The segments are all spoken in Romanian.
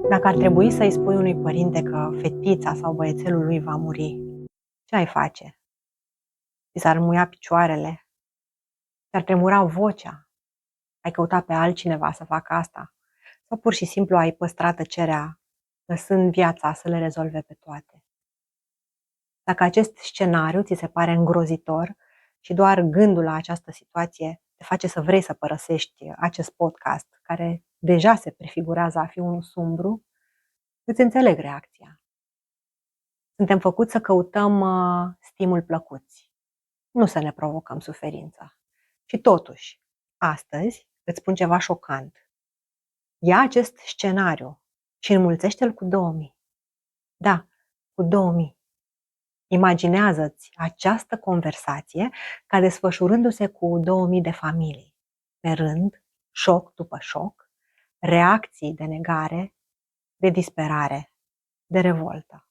Dacă ar trebui să-i spui unui părinte că fetița sau băiețelul lui va muri, ce ai face? Ți s-ar muia picioarele? Ți-ar tremura vocea? Ai căuta pe altcineva să facă asta? Sau pur și simplu ai păstrat tăcerea, lăsând viața să le rezolve pe toate? Dacă acest scenariu ți se pare îngrozitor și doar gândul la această situație te face să vrei să părăsești acest podcast, care deja se prefigurează a fi unul sumbru, îți înțeleg reacția. Suntem făcuți să căutăm stimuli plăcuți, nu să ne provocăm suferința. Și totuși, astăzi îți spun ceva șocant. Ia acest scenariu și înmulțește-l cu 2000. Da, cu 2000. Imaginează-ți această conversație ca desfășurându-se cu 2000 de familii. Pe rând, șoc după șoc, reacții de negare, de disperare, de revoltă.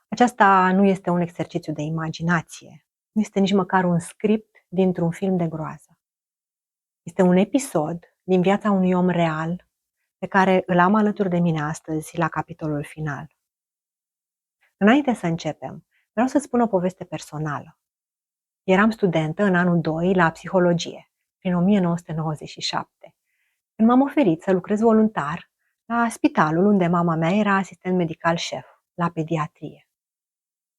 Aceasta nu este un exercițiu de imaginație, nu este nici măcar un script dintr-un film de groază. Este un episod din viața unui om real pe care îl am alături de mine astăzi la capitolul final. Înainte să începem, vreau să spun o poveste personală. Eram studentă în anul 2 la psihologie, prin 1997, când m-am oferit să lucrez voluntar la spitalul unde mama mea era asistent medical șef, la pediatrie.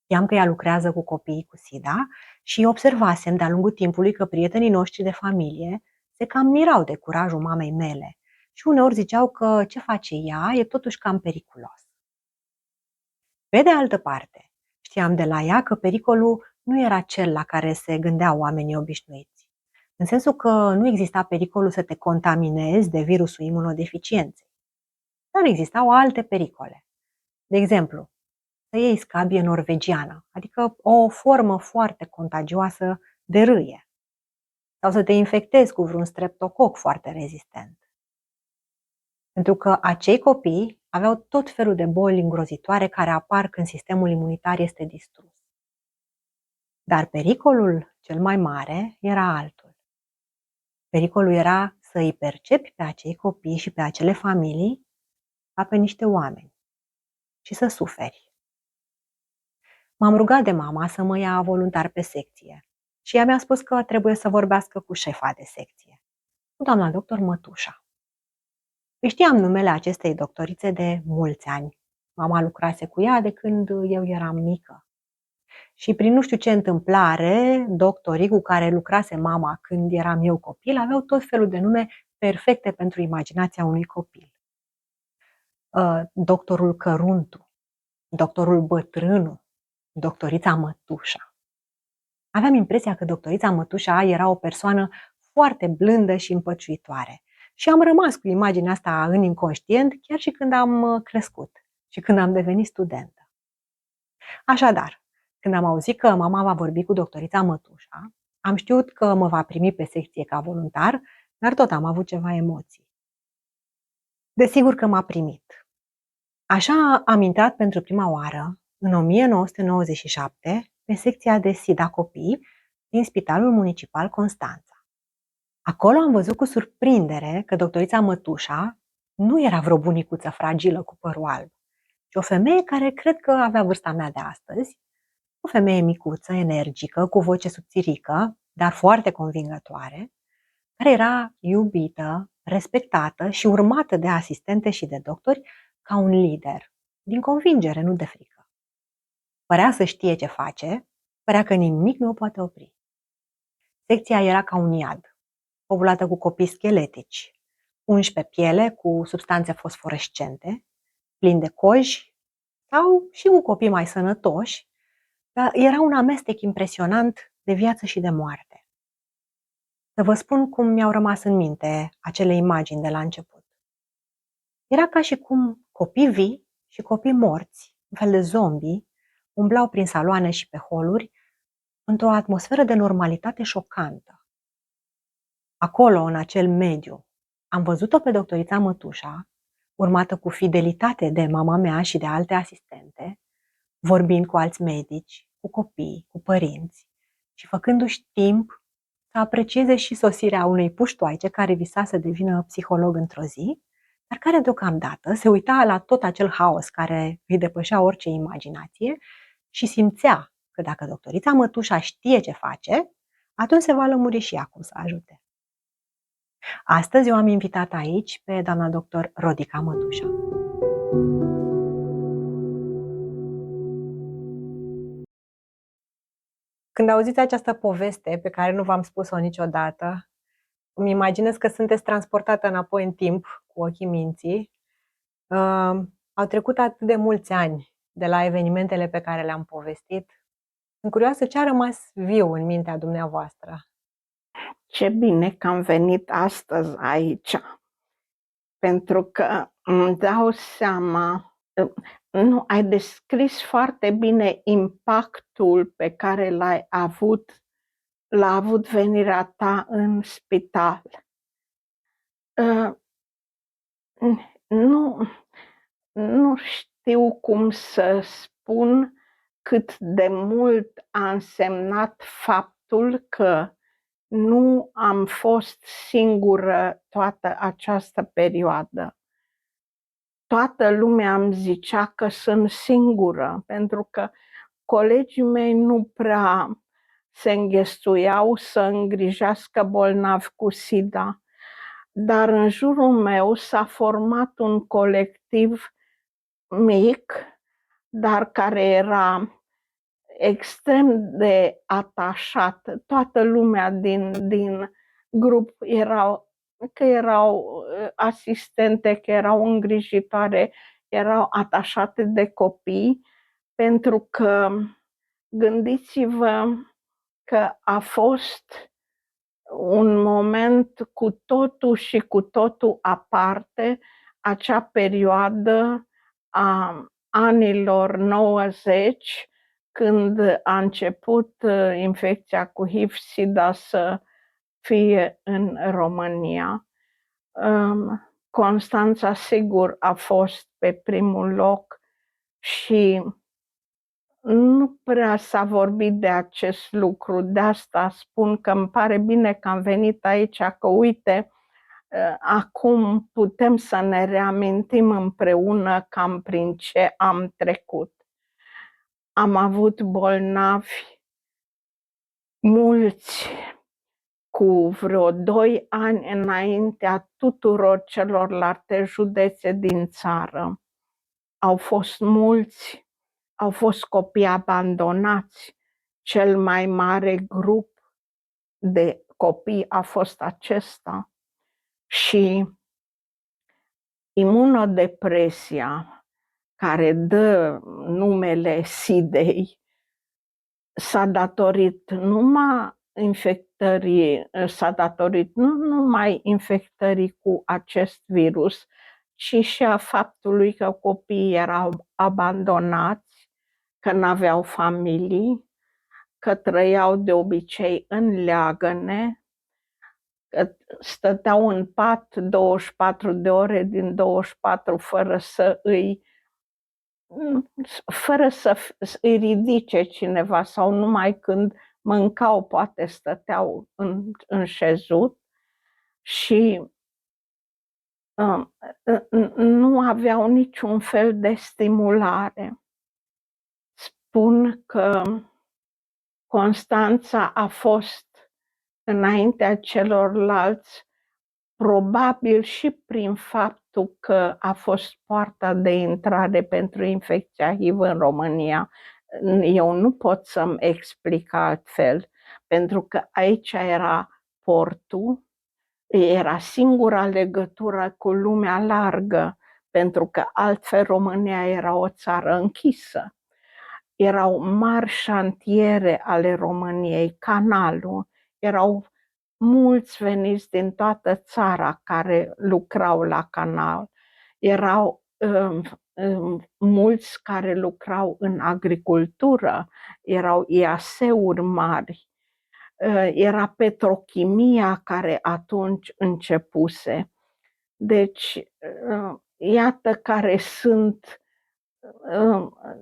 Știam că ea lucrează cu copiii cu SIDA și observasem de-a lungul timpului că prietenii noștri de familie se cam mirau de curajul mamei mele și uneori ziceau că ce face ea e totuși cam periculos. Pe de altă parte, știam de la ea că pericolul nu era cel la care se gândeau oamenii obișnuiți, în sensul că nu exista pericolul să te contaminezi de virusul imunodeficienței, dar existau alte pericole. De exemplu, să iei scabie norvegiană, adică o formă foarte contagioasă de râie, sau să te infectezi cu vreun streptococ foarte rezistent. Pentru că acei copii aveau tot felul de boli îngrozitoare care apar când sistemul imunitar este distrus. Dar pericolul cel mai mare era altul. Pericolul era să îi percepi pe acei copii și pe acele familii ca pe niște oameni și să suferi. M-am rugat de mama să mă ia voluntar pe secție și ea mi-a spus că trebuie să vorbească cu șefa de secție, cu doamna doctor Mătușa. Îi știam numele acestei doctorițe de mulți ani. Mama lucrase cu ea de când eu eram mică. Și prin nu știu ce întâmplare, doctorii cu care lucrase mama când eram eu copil aveau tot felul de nume perfecte pentru imaginația unui copil. Doctorul Căruntu, doctorul Bătrânu, doctorița Mătușa. Aveam impresia că doctorița Mătușa era o persoană foarte blândă și împăciuitoare. Și am rămas cu imaginea asta în inconștient chiar și când am crescut și când am devenit studentă. Așadar, când am auzit că mama va vorbi cu doctorița Mătușa, am știut că mă va primi pe secție ca voluntar, dar tot am avut ceva emoții. Desigur că m-a primit. Așa am intrat pentru prima oară, în 1997, pe secția de SIDA copii din Spitalul Municipal Constanța. Acolo am văzut cu surprindere că doctorița Mătușa nu era vreo bunicuță fragilă cu părul alb, ci o femeie care cred că avea vârsta mea de astăzi, o femeie micuță, energică, cu voce subțirică, dar foarte convingătoare, care era iubită, respectată și urmată de asistente și de doctori ca un lider, din convingere, nu de frică. Părea să știe ce face, părea că nimic nu o poate opri. Secția era ca un iad, populată cu copii scheletici, unși pe piele cu substanțe fosforescente, plini de coji sau și cu copii mai sănătoși, dar era un amestec impresionant de viață și de moarte. Să vă spun cum mi-au rămas în minte acele imagini de la început. Era ca și cum copii vii și copii morți, un fel de zombi, umblau prin saloane și pe holuri, într-o atmosferă de normalitate șocantă. Acolo, în acel mediu, am văzut-o pe doctorița Mătușa, urmată cu fidelitate de mama mea și de alte asistente, vorbind cu alți medici, cu copii, cu părinți și făcându-și timp să aprecieze și sosirea unei puștoaice care visa să devină psiholog într-o zi, dar care deocamdată se uita la tot acel haos care îi depășea orice imaginație și simțea că dacă doctorița Mătușa știe ce face, atunci se va lămuri și ea cum să ajute. Astăzi eu am invitat aici pe doamna doctor Rodica Mătușa. Când auziți această poveste pe care nu v-am spus-o niciodată, îmi imaginez că sunteți transportată înapoi în timp cu ochii minții. Au trecut atât de mulți ani de la evenimentele pe care le-am povestit. Sunt curioasă ce a rămas viu în mintea dumneavoastră. Ce bine că am venit astăzi aici, pentru că îmi dau seama, nu, ai descris foarte bine impactul pe care l-a avut venirea ta în spital. Nu știu cum să spun cât de mult a însemnat faptul că nu am fost singură toată această perioadă. Toată lumea îmi zicea că sunt singură, pentru că colegii mei nu prea se înghesuiau să îngrijească bolnavi cu SIDA. Dar în jurul meu s-a format un colectiv mic, dar care era extrem de atașat. Toată lumea din grup erau asistente, că erau îngrijitoare, erau atașate de copii, pentru că gândiți-vă că a fost un moment cu totul și cu totul aparte, acea perioadă a anilor 90, când a început infecția cu HIV-SIDA să fie în România. Constanța, sigur, a fost pe primul loc și nu prea s-a vorbit de acest lucru. De asta spun că îmi pare bine că am venit aici, că uite, acum putem să ne reamintim împreună cam prin ce am trecut. Am avut bolnavi mulți, cu vreo 2 ani înaintea tuturor celorlalte județe din țară. Au fost mulți, au fost copii abandonați. Cel mai mare grup de copii a fost acesta. Și imunodepresia, care dă numele SIDEI, s-a datorit nu numai infectării cu acest virus, ci și a faptului că copiii erau abandonați, că n-aveau familii, că trăiau de obicei în leagăne, că stăteau în pat 24 de ore din 24 fără să îi ridice cineva, sau numai când mâncau poate stăteau în șezut și nu aveau niciun fel de stimulare. Spun că Constanța a fost înaintea celorlalți, probabil și prin faptul că a fost poarta de intrare pentru infecția HIV în România. Eu nu pot să-mi explic altfel, pentru că aici era portul, era singura legătură cu lumea largă, pentru că altfel România era o țară închisă. Erau mari șantiere ale României, canalul, erau mulți veniți din toată țara care lucrau la canal, erau mulți care lucrau în agricultură, erau IAS-uri mari, era petrochimia care atunci începuse. Deci, iată care sunt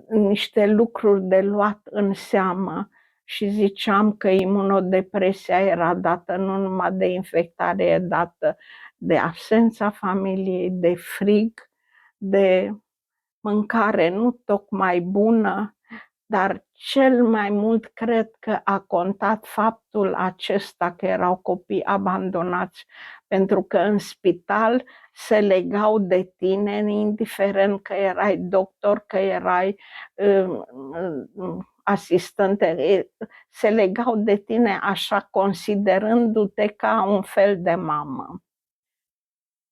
niște lucruri de luat în seamă și ziceam că imunodepresia era dată nu numai de infectare, e dată de absența familiei, de frig, de mâncare nu tocmai bună, dar cel mai mult cred că a contat faptul acesta că erau copii abandonați, pentru că în spital se legau de tine, indiferent că erai doctor, că erai asistente, se legau de tine așa, considerându-te ca un fel de mamă.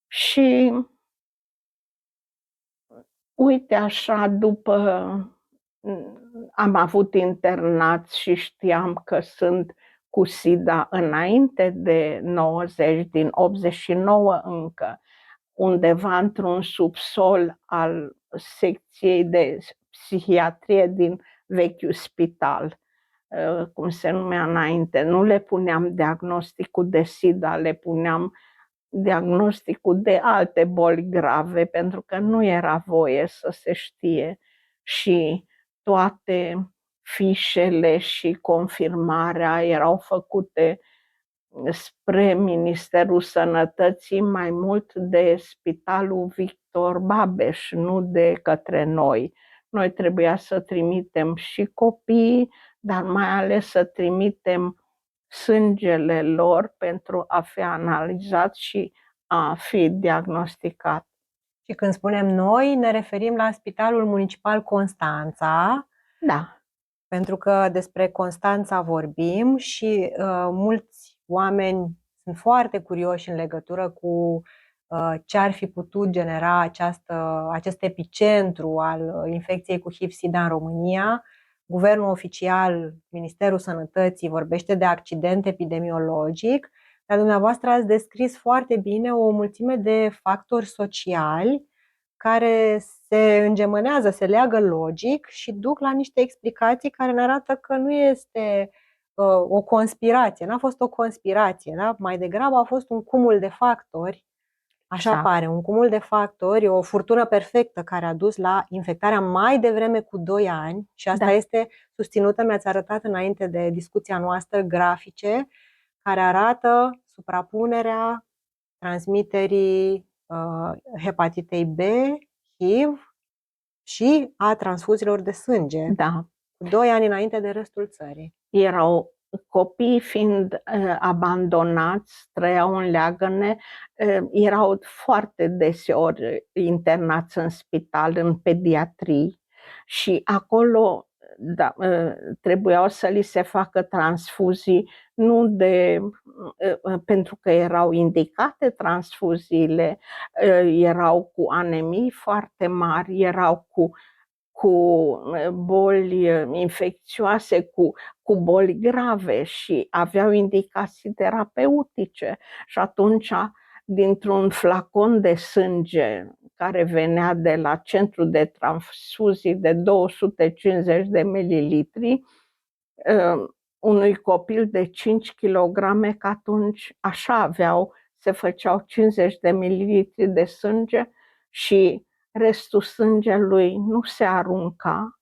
Și uite așa, după am avut internați și știam că sunt cu SIDA înainte de 90, din 89 încă, undeva într-un subsol al secției de psihiatrie din vechiul spital, cum se numea înainte. Nu le puneam diagnosticul de SIDA, le puneam diagnosticul de alte boli grave, pentru că nu era voie să se știe și toate fișele și confirmarea erau făcute spre Ministerul Sănătății, mai mult de Spitalul Victor Babeș, nu de către noi. Noi trebuia să trimitem și copiii, dar mai ales să trimitem sângele lor pentru a fi analizat și a fi diagnosticat. Și când spunem noi, ne referim la Spitalul Municipal Constanța. Da. Pentru că despre Constanța vorbim și mulți oameni sunt foarte curioși în legătură cu ce ar fi putut genera acest epicentru al infecției cu HIV-SIDA în România. Guvernul oficial, Ministerul Sănătății, vorbește de accident epidemiologic, dar dumneavoastră ați descris foarte bine o mulțime de factori sociali care se îngemânează, se leagă logic și duc la niște explicații care ne arată că nu este o conspirație, n-a fost o conspirație, da? Mai degrabă a fost un cumul de factori, așa pare, un cumul de factori, o furtună perfectă care a dus la infectarea mai devreme cu 2 ani și asta este susținută, mi-ați arătat înainte de discuția noastră, grafice care arată suprapunerea transmiterii hepatitei B, HIV și a transfuziilor de sânge, cu 2 ani înainte de restul țării. Erau copiii fiind abandonați, trăiau în leagăne, erau foarte deseori internați în spital, în pediatrii și acolo trebuiau să li se facă transfuzii, nu pentru că erau indicate transfuziile, erau cu anemii foarte mari, erau cu boli infecțioase, cu boli grave și aveau indicații terapeutice. Și atunci, dintr-un flacon de sânge care venea de la centru de transfuzii de 250 de mililitri, unui copil de 5 kg, că atunci așa aveau, se făceau 50 de mililitri de sânge și restul sângelui nu se arunca,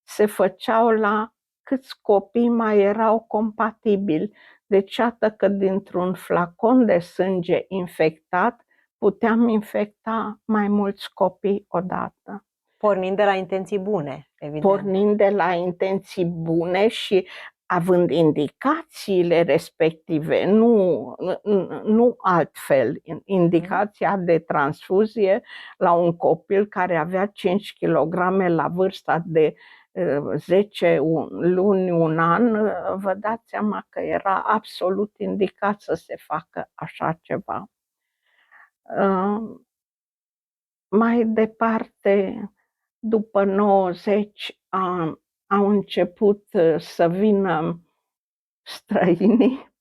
se făceau la câți copii mai erau compatibili. Deci iată că dintr-un flacon de sânge infectat puteam infecta mai mulți copii odată. Pornind de la intenții bune, evident. Pornind de la intenții bune și având indicațiile respective, nu altfel. Indicația de transfuzie la un copil care avea 5 kg la vârsta de 10 luni, un an, vă dați seama că era absolut indicat să se facă așa ceva. Mai departe, după 90, au început să vină străinii,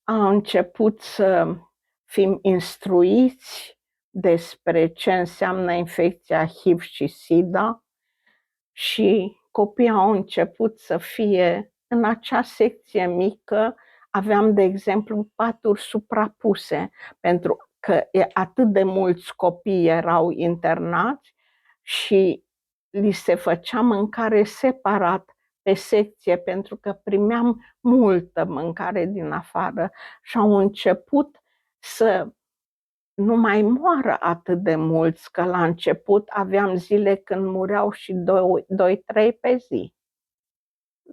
au început să fim instruiți despre ce înseamnă infecția HIV și SIDA și copiii au început să fie în acea secție mică. Aveam, de exemplu, paturi suprapuse, pentru că atât de mulți copii erau internați și li se făcea mâncare separat pe secție pentru că primeam multă mâncare din afară și au început să nu mai moară atât de mulți, că la început aveam zile când mureau și 2-3 pe zi.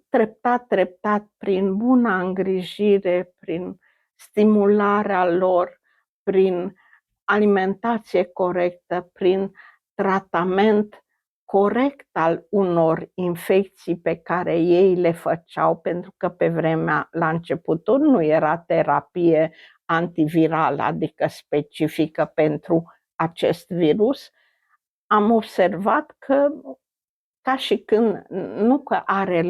Treptat, treptat, prin buna îngrijire, prin stimularea lor, prin alimentație corectă, prin tratament corect al unor infecții pe care ei le făceau, pentru că pe vremea, la începutul, nu era terapie antivirală, adică specifică pentru acest virus, am observat că, ca și când, nu că are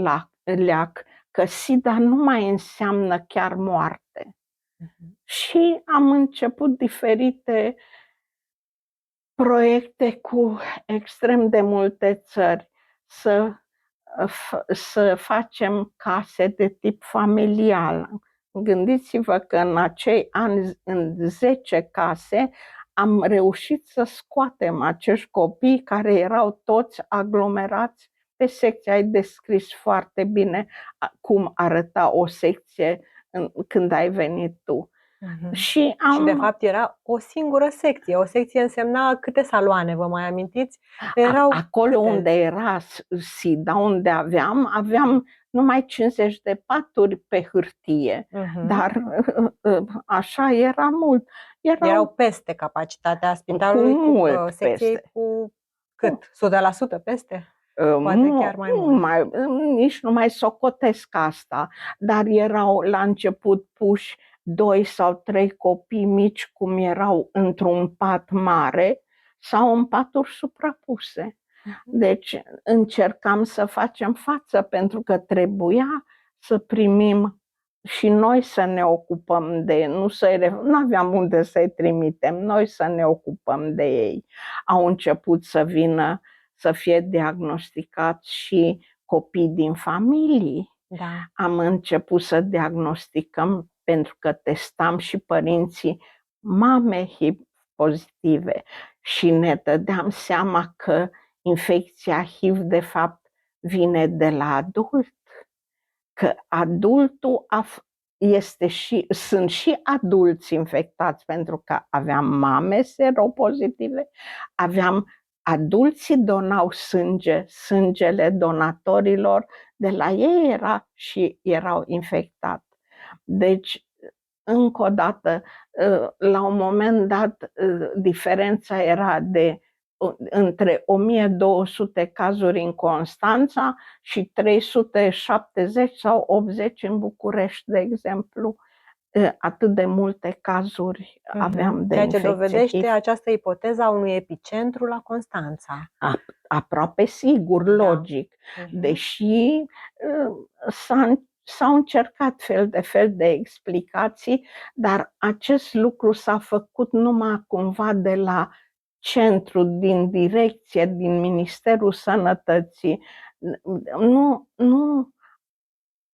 leac, că SIDA nu mai înseamnă chiar moarte. Și am început diferite proiecte cu extrem de multe țări, să facem case de tip familial. Gândiți-vă că în acei ani, în 10 case, am reușit să scoatem acești copii care erau toți aglomerați pe secție. Ai descris foarte bine cum arăta o secție când ai venit tu. Și de fapt era o singură secție. O secție însemna câte saloane, vă mai amintiți? Acolo unde era SIDA, unde aveam numai 50 de paturi pe hârtie, dar așa era mult. Erau peste capacitatea spitalului, cu secției cu cât? 100% peste? Poate chiar mai mult. Nici nu mai socotesc asta, dar erau la început puși 2 sau 3 copii mici, cum erau într-un pat mare sau în paturi suprapuse. Deci încercam să facem față, pentru că trebuia să primim și noi să ne ocupăm de ei, nu aveam unde să-i trimitem, noi să ne ocupăm de ei. Au început să vină, să fie diagnosticați și copii din familii. Da. Am început să diagnosticăm, pentru că testam și părinții mame HIV pozitive și ne dădeam seama că infecția HIV de fapt vine de la adult, că adultul sunt și adulți infectați, pentru că aveam mame seropozitive, adulții donau sângele donatorilor de la ei era și erau infectați. Deci, încă o dată, la un moment dat, diferența era între 1200 cazuri în Constanța și 370 sau 80 în București, de exemplu. Atât de multe cazuri aveam de infecție. Ceea ce dovedește această ipoteză a unui epicentru la Constanța. Aproape sigur, logic. Deși s-au încercat fel de explicații, dar acest lucru s-a făcut numai cumva de la centru, din direcție, din Ministerul Sănătății.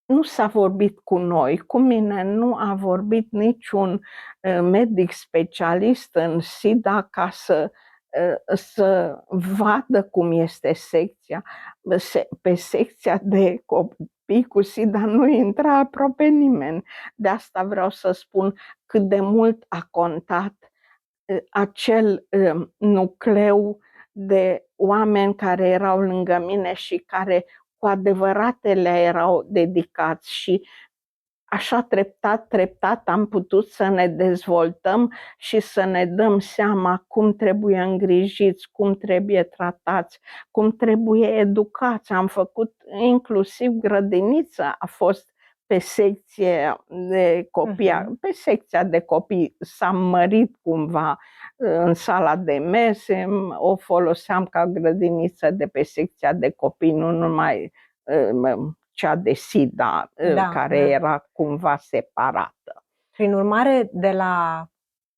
Nu s-a vorbit cu noi, cu mine nu a vorbit niciun medic specialist în SIDA ca să vadă cum este secția. Pe secția de copii cu SIDA nu intra aproape nimeni. De asta vreau să spun cât de mult a contat acel nucleu de oameni care erau lângă mine și care cu adevărat le erau dedicați, și așa treptat am putut să ne dezvoltăm și să ne dăm seama cum trebuie îngrijiți, cum trebuie tratați, cum trebuie educați. Am făcut inclusiv grădiniță, a fost pe secție de copii, pe secția de copii s-a mărit cumva în sala de mese, o foloseam ca grădiniță de pe secția de copii, nu numai cea de SIDA, care era cumva separată. Prin urmare, de la,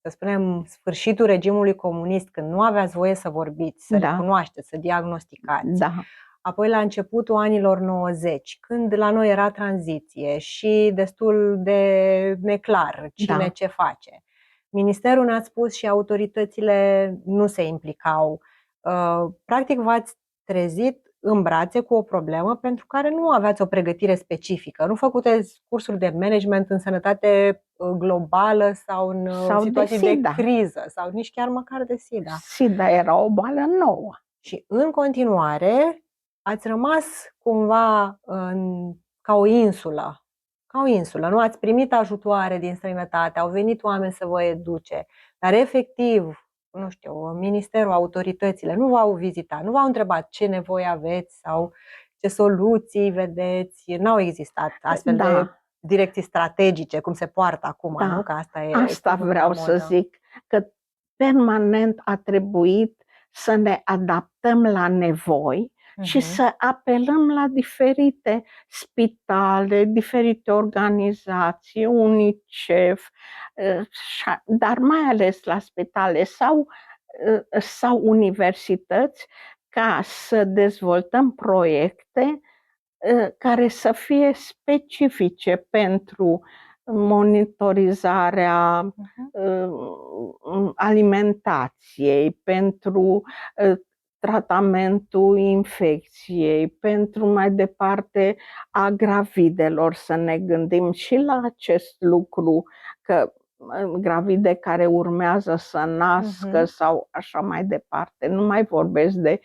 să spunem, sfârșitul regimului comunist, când nu aveați voie să vorbiți, să recunoașteți, să diagnosticați, apoi la începutul anilor 90, când la noi era tranziție și destul de neclar cine ce face, Ministerul, ne-ați spus, și autoritățile nu se implicau. Practic v-ați trezit în brațe cu o problemă pentru care nu aveați o pregătire specifică. Nu făcuteți cursuri de management în sănătate globală sau în Sau de situații de SIDA. criză sau nici chiar măcar de SIDA. SIDA era o boală nouă. Și în continuare ați rămas cumva ca o insulă. Ca o insulă. Nu ați primit ajutoare din străinătate, au venit oameni să vă educe, dar efectiv, nu știu, ministerul, autoritățile nu v-au vizitat, nu v-au întrebat ce nevoie aveți sau ce soluții vedeți. N-au existat astfel de direcții strategice, cum se poartă acum, nu? Că asta vreau să zic, că permanent a trebuit să ne adaptăm la nevoi și să apelăm la diferite spitale, diferite organizații, UNICEF, dar mai ales la spitale sau universități, ca să dezvoltăm proiecte care să fie specifice pentru monitorizarea alimentației, pentru tratamentul infecției, pentru mai departe a gravidelor, să ne gândim și la acest lucru, că gravide care urmează să nască sau așa mai departe. Nu mai vorbesc de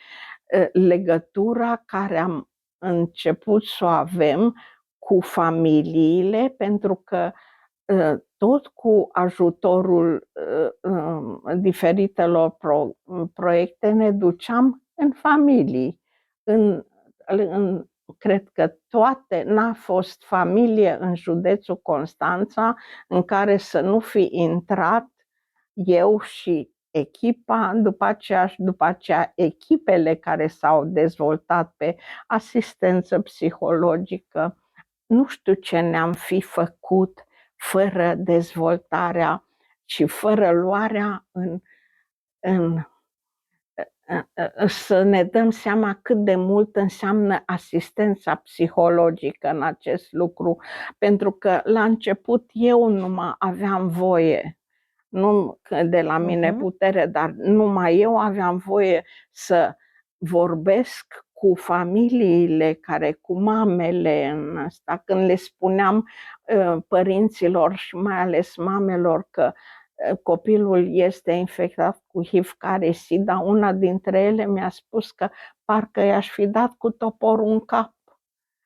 legătura care am început să o avem cu familiile, pentru că tot cu ajutorul diferitelor proiecte ne duceam în familii. Cred că n-a fost familie în județul Constanța în care să nu fi intrat eu și echipa, după aceea echipele care s-au dezvoltat pe asistență psihologică. Nu știu ce ne-am fi făcut fără dezvoltarea și fără luarea să ne dăm seama cât de mult înseamnă asistența psihologică în acest lucru, pentru că la început eu nu mai aveam voie, nu de la mine putere, dar numai eu aveam voie să vorbesc cu familiile cu mamele în asta, când le spuneam părinților și mai ales mamelor că copilul este infectat cu HIV care SIDA, una dintre ele mi-a spus că parcă i-aș fi dat cu toporul în cap.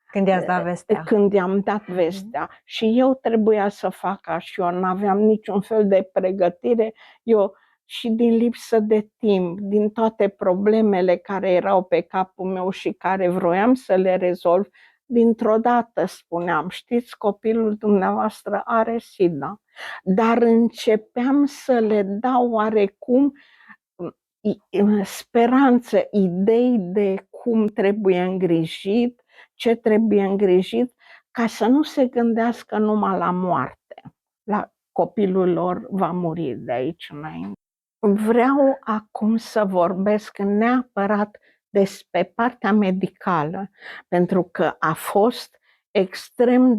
Când i-ați dat vestea. Când i-am dat vestea. Și eu trebuia să fac așa, eu n-aveam niciun fel de pregătire, eu și din lipsă de timp, din toate problemele care erau pe capul meu și care vroiam să le rezolv, dintr-o dată spuneam, știți, copilul dumneavoastră are SIDA, dar începeam să le dau oarecum speranță, idei de cum trebuie îngrijit, ce trebuie îngrijit, ca să nu se gândească numai la moarte. La copilul lor va muri de aici înainte. Vreau acum să vorbesc neapărat despre partea medicală, pentru că a fost extrem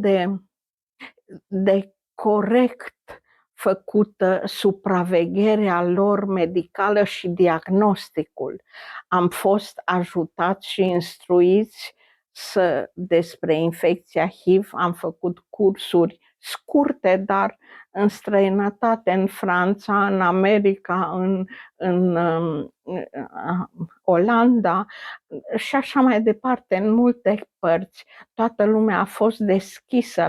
de corect făcută supravegherea lor medicală și diagnosticul. Am fost ajutați și instruiți despre infecția HIV, am făcut cursuri scurte, dar în străinătate, în Franța, în America, în Olanda și așa mai departe, în multe părți. Toată lumea a fost deschisă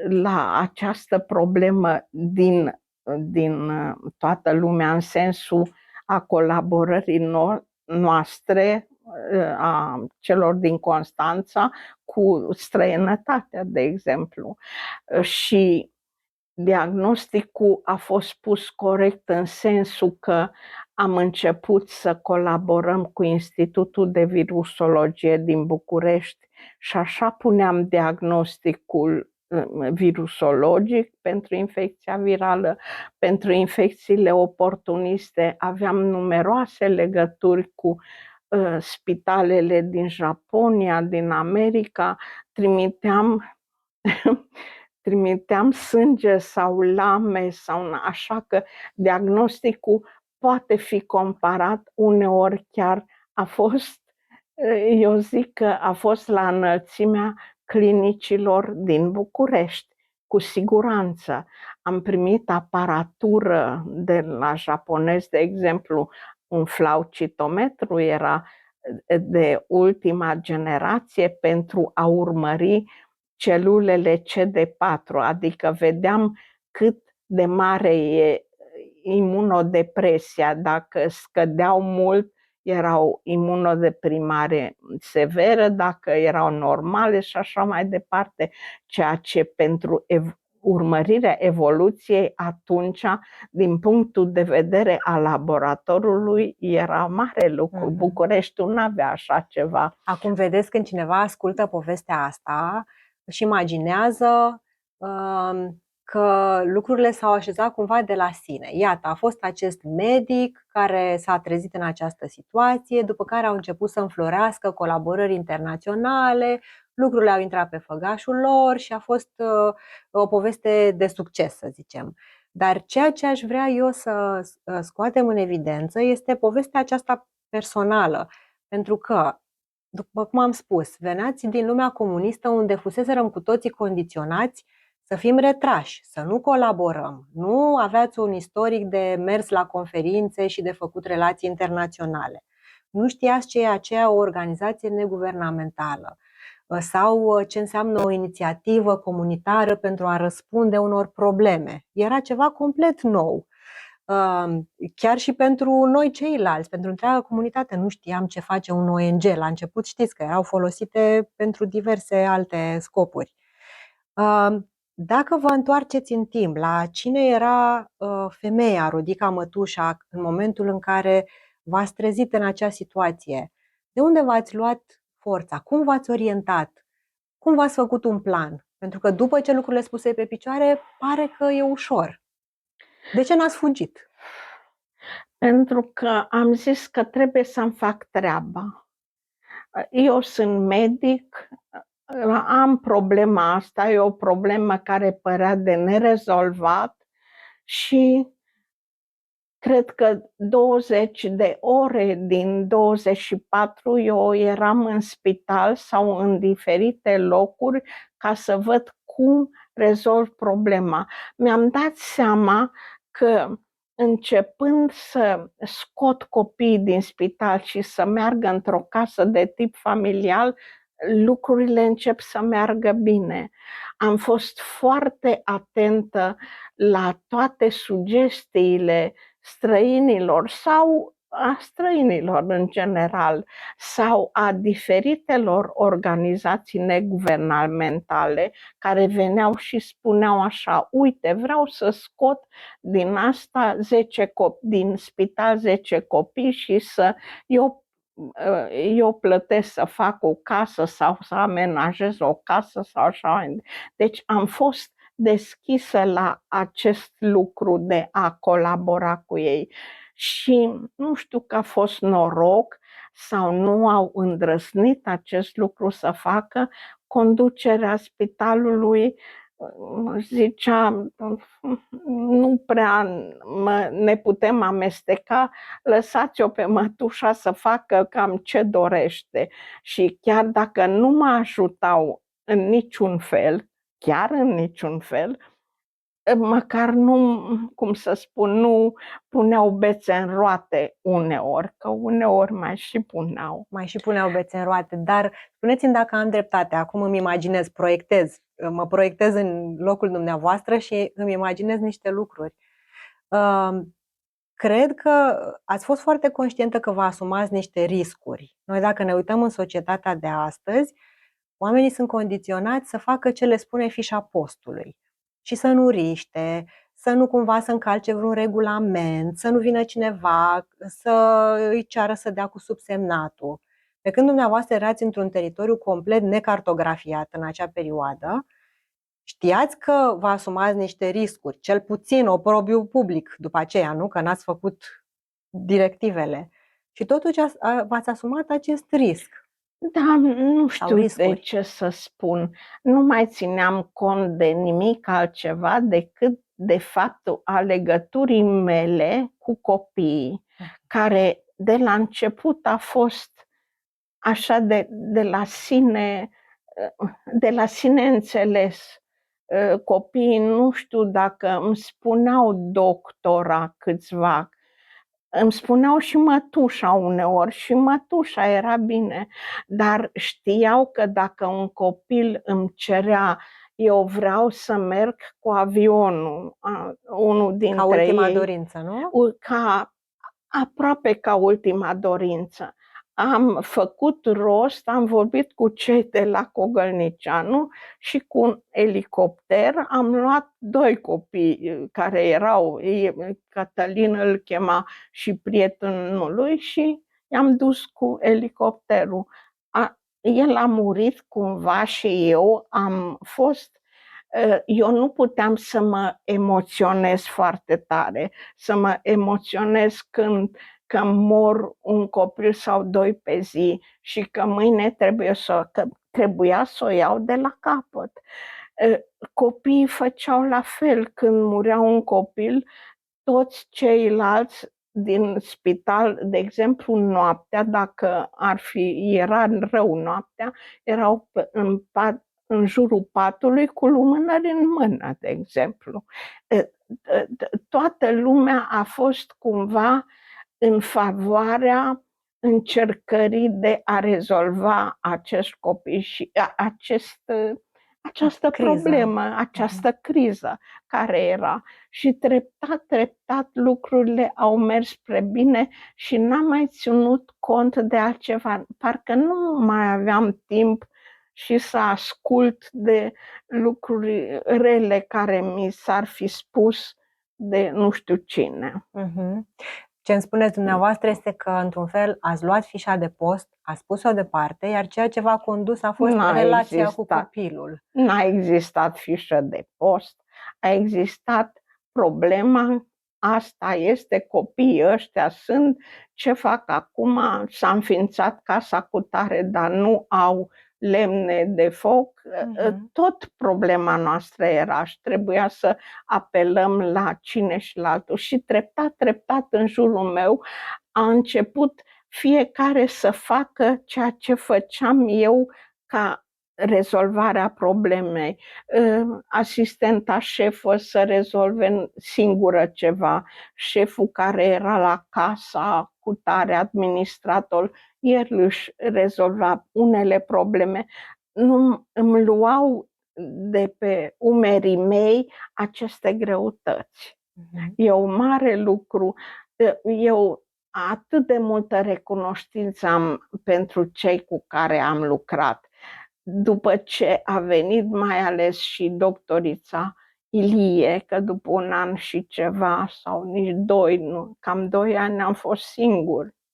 la această problemă din toată lumea, în sensul a colaborării noastre, a celor din Constanța, cu străinătatea, de exemplu. Și diagnosticul a fost pus corect în sensul că am început să colaborăm cu Institutul de Virusologie din București și așa puneam diagnosticul virusologic pentru infecția virală, pentru infecțiile oportuniste. Aveam numeroase legături cu spitalele din Japonia, din America, trimiteam sânge sau lame, așa că diagnosticul poate fi comparat, uneori chiar a fost Eu zic că a fost la înălțimea clinicilor din București, cu siguranță. Am primit aparatură de la japonezi, de exemplu, un flaucitometru era de ultima generație pentru a urmări celulele CD4, adică vedeam cât de mare e imunodepresia, dacă scădeau mult, erau imunodeprimare severă, dacă erau normale și așa mai departe, ceea ce pentru urmărirea evoluției atunci, din punctul de vedere al laboratorului, era mare lucru. Bucureștiul nu avea așa ceva. Acum vedeți, când cineva ascultă povestea asta, își imaginează că lucrurile s-au așezat cumva de la sine. Iată, a fost acest medic care s-a trezit în această situație, după care au început să înflorească colaborări internaționale, lucrurile au intrat pe făgașul lor și a fost o poveste de succes, să zicem. Dar ceea ce aș vrea eu să scoatem în evidență este povestea aceasta personală, pentru că, după cum am spus, veneați din lumea comunistă unde fuseserăm cu toții condiționați să fim retrași, să nu colaborăm. Nu aveați un istoric de mers la conferințe și de făcut relații internaționale. Nu știați ce e aceea o organizație neguvernamentală sau ce înseamnă o inițiativă comunitară pentru a răspunde unor probleme. Era ceva complet nou. Chiar și pentru noi ceilalți, pentru întreaga comunitate, nu știam ce face un ONG. La început știți că erau folosite pentru diverse alte scopuri. Dacă vă întoarceți în timp la cine era femeia Rodica Mătușa în momentul în care v-ați trezit în acea situație, de unde v-ați luat forța? Cum v-ați orientat? Cum v-ați făcut un plan? Pentru că după ce lucrurile spuse pe picioare, pare că e ușor. De ce n-ați fugit? Pentru că am zis că trebuie să-mi fac treaba. Eu sunt medic, am problema asta, e o problemă care părea de nerezolvat și cred că 20 de ore din 24 eu eram în spital sau în diferite locuri ca să văd cum rezolv problema. Mi-am dat seama că începând să scot copiii din spital și să meargă într-o casă de tip familial, lucrurile încep să meargă bine. Am fost foarte atentă la toate sugestiile străinilor sau a străinilor în general sau a diferitelor organizații neguvernamentale care veneau și spuneau așa: uite, vreau să scot din asta 10 din spital 10 copii și să eu plătesc să fac o casă sau să amenajez o casă sau așa. Deci am fost deschisă la acest lucru de a colabora cu ei. Și nu știu că a fost noroc sau nu au îndrăznit acest lucru să facă. Conducerea spitalului zicea: nu prea ne putem amesteca, lăsați-o pe mătușa să facă cam ce dorește. Și chiar dacă nu mă ajutau în niciun fel, chiar în niciun fel, măcar nu, cum să spun, nu puneau bețe în roate uneori, că uneori mai și puneau. Mai și puneau bețe în roate, dar spuneți-mi dacă am dreptate. Acum îmi imaginez, mă proiectez în locul dumneavoastră și îmi imaginez niște lucruri. Cred că ați fost foarte conștientă că vă asumați niște riscuri. Noi, dacă ne uităm în societatea de astăzi, oamenii sunt condiționați să facă ce le spune fișa postului și să nu riște, să nu cumva să încalce vreun regulament, să nu vină cineva să îi ceară să dea cu subsemnatul. Pe când dumneavoastră erați într-un teritoriu complet necartografiat în acea perioadă, știați că vă asumați niște riscuri, cel puțin oprobiu public după aceea, nu? Că n-ați făcut directivele. Și totuși v-ați asumat acest risc. Da, nu știu de ce să spun. Nu mai țineam cont de nimic altceva decât de faptul a legăturii mele cu copiii, care de la început a fost așa de la sine înțeles. Copiii, nu știu dacă îmi spuneau doctora câțiva, îmi spuneau și mătușa uneori și mătușa era bine, dar știau că dacă un copil îmi cerea, eu vreau să merg cu avionul, unul dintre Ca ultima ei, dorință, nu? aproape ca ultima dorință. Am făcut rost, am vorbit cu cei de la Cogălnicianu și cu un elicopter am luat 2 copii care erau, Cătălin îl chema și prietenul lui, și i-am dus cu elicopterul. El a murit cumva și eu nu puteam să mă emoționez foarte tare, să mă emoționez când că mor un copil sau 2 pe zi și că mâine trebuia să o iau de la capăt. Copiii făceau la fel. Când murea un copil, toți ceilalți din spital, de exemplu noaptea, dacă era rău noaptea, erau în jurul patului cu lumânări în mână, de exemplu. Toată lumea a fost cumva în favoarea încercării de a rezolva acest copil și această problemă, această criză care era. Și treptat lucrurile au mers spre bine și n-am mai ținut cont de altceva. Parcă nu mai aveam timp și să ascult de lucruri rele care mi s-ar fi spus de nu știu cine. Ce îmi spuneți dumneavoastră este că, într-un fel, ați luat fișa de post, ați pus-o departe, iar ceea ce v-a condus a fost relația cu copilul. N-a existat fișă de post, a existat problema, asta este, copiii ăștia sunt, ce fac acum, s-a înființat casa cutare, dar nu au lemne de foc. Tot problema noastră era și trebuia să apelăm la cine și la altul. Și treptat în jurul meu a început fiecare să facă ceea ce făceam eu ca rezolvarea problemei. Asistenta șefă să rezolve singură ceva, șeful care era la casa cu tare, administrator, el își rezolva unele probleme. Nu îmi luau de pe umerii mei aceste greutăți. E un mare lucru. Eu atât de multă recunoștință am pentru cei cu care am lucrat. După ce a venit mai ales și doctorița Ilie, că după 1 an și ceva sau nici 2, nu, cam 2 ani am fost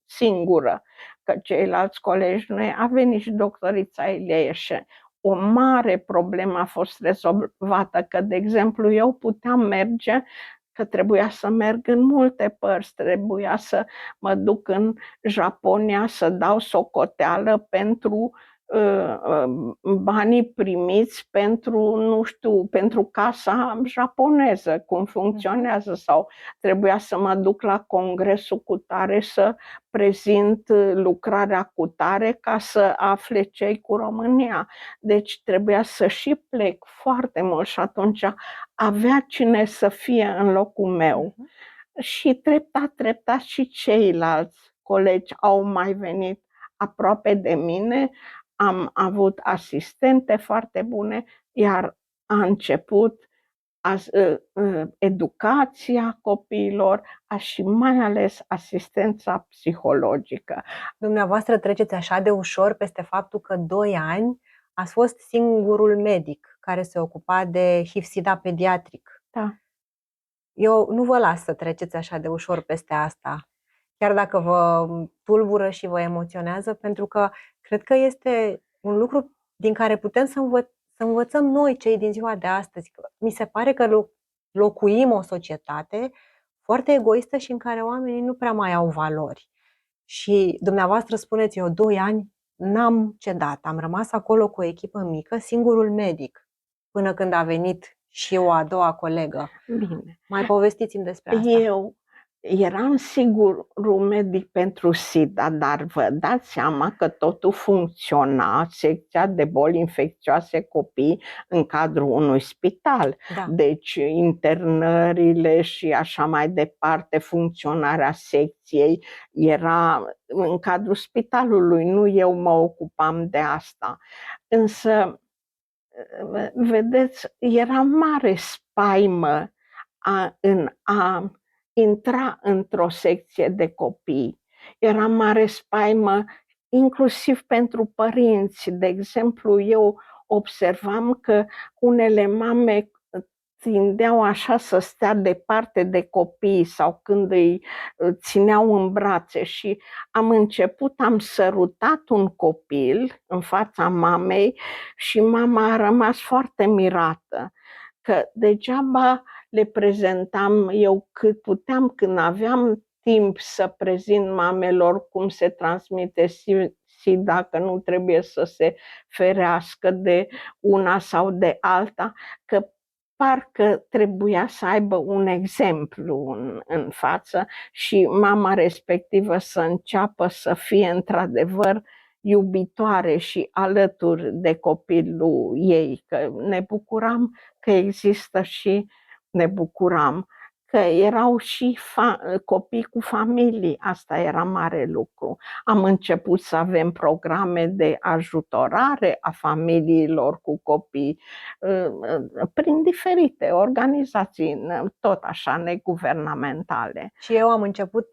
singură, că ceilalți colegi nu, a venit și doctorița Ilie și o mare problemă a fost rezolvată, că, de exemplu, eu puteam merge, că trebuia să merg în multe părți, trebuia să mă duc în Japonia să dau socoteală pentru banii primiți pentru, nu știu, pentru casa japoneză, cum funcționează, sau trebuia să mă duc la congresul cutare să prezint lucrarea cutare ca să afle ce-i cu România. Deci trebuia să și plec foarte mult și atunci avea cine să fie în locul meu. Și treptat și ceilalți colegi au mai venit aproape de mine. Am avut asistente foarte bune, iar a început educația copiilor și mai ales asistența psihologică. Dumneavoastră treceți așa de ușor peste faptul că 2 ani ați fost singurul medic care se ocupa de HIV-SIDA pediatric. Da. Eu nu vă las să treceți așa de ușor peste asta, chiar dacă vă tulbură și vă emoționează, pentru că cred că este un lucru din care putem să învățăm noi, cei din ziua de astăzi. Mi se pare că locuim o societate foarte egoistă și în care oamenii nu prea mai au valori. Și dumneavoastră spuneți, eu 2 ani n-am cedat, am rămas acolo cu o echipă mică, singurul medic, până când a venit și o a doua colegă. Bine. Mai povestiți-mi despre asta. Eu eram singurul medic pentru SIDA, dar vă dați seama că totul funcționa, secția de boli infecțioase copii, în cadrul unui spital. Da. Deci internările și așa mai departe, funcționarea secției era în cadrul spitalului, nu eu mă ocupam de asta. Însă, vedeți, era mare spaimă în a intra într-o secție de copii. Era mare spaimă inclusiv pentru părinți. De exemplu, eu observam că unele mame tindeau așa să stea departe de copii sau când îi țineau în brațe și am sărutat un copil în fața mamei și mama a rămas foarte mirată că degeaba le prezentam eu cât puteam, când aveam timp să prezint mamelor cum se transmite SIDA, că nu trebuie să se ferească de una sau de alta, că parcă trebuia să aibă un exemplu în față și mama respectivă să înceapă să fie într-adevăr iubitoare și alături de copilul ei, că ne bucuram că există și ne bucuram că erau și copii cu familii, asta era mare lucru. Am început să avem programe de ajutorare a familiilor cu copii prin diferite organizații, tot așa, neguvernamentale. Și eu am început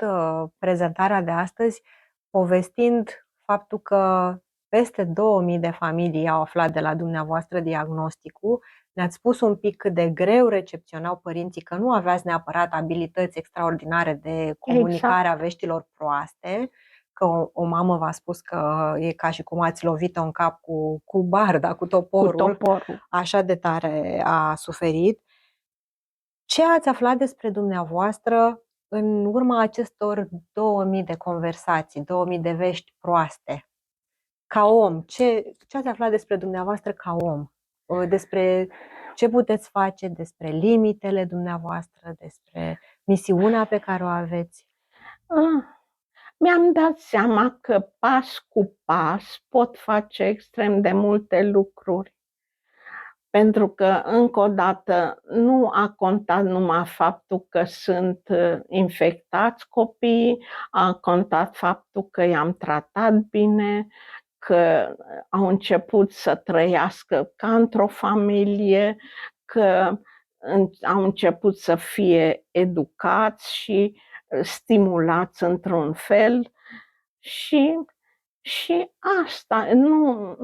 prezentarea de astăzi povestind faptul că peste 2000 de familii au aflat de la dumneavoastră diagnosticul. Ne-ați spus un pic cât de greu recepționau părinții, că nu aveați neapărat abilități extraordinare de comunicare a veștilor proaste, că o mamă v-a spus că e ca și cum ați lovit-o în cap cu barda, cu toporul. Așa de tare a suferit. Ce ați aflat despre dumneavoastră în urma acestor 2000 de conversații, 2000 de vești proaste? Ca om, ce ați aflat despre dumneavoastră ca om? Despre ce puteți face, despre limitele dumneavoastră, despre misiunea pe care o aveți? Mi-am dat seama că pas cu pas pot face extrem de multe lucruri. Pentru că, încă o dată, nu a contat numai faptul că sunt infectați copiii, a contat faptul că i-am tratat bine, că au început să trăiască ca într-o familie, că au început să fie educați și stimulați într-un fel și asta, nu,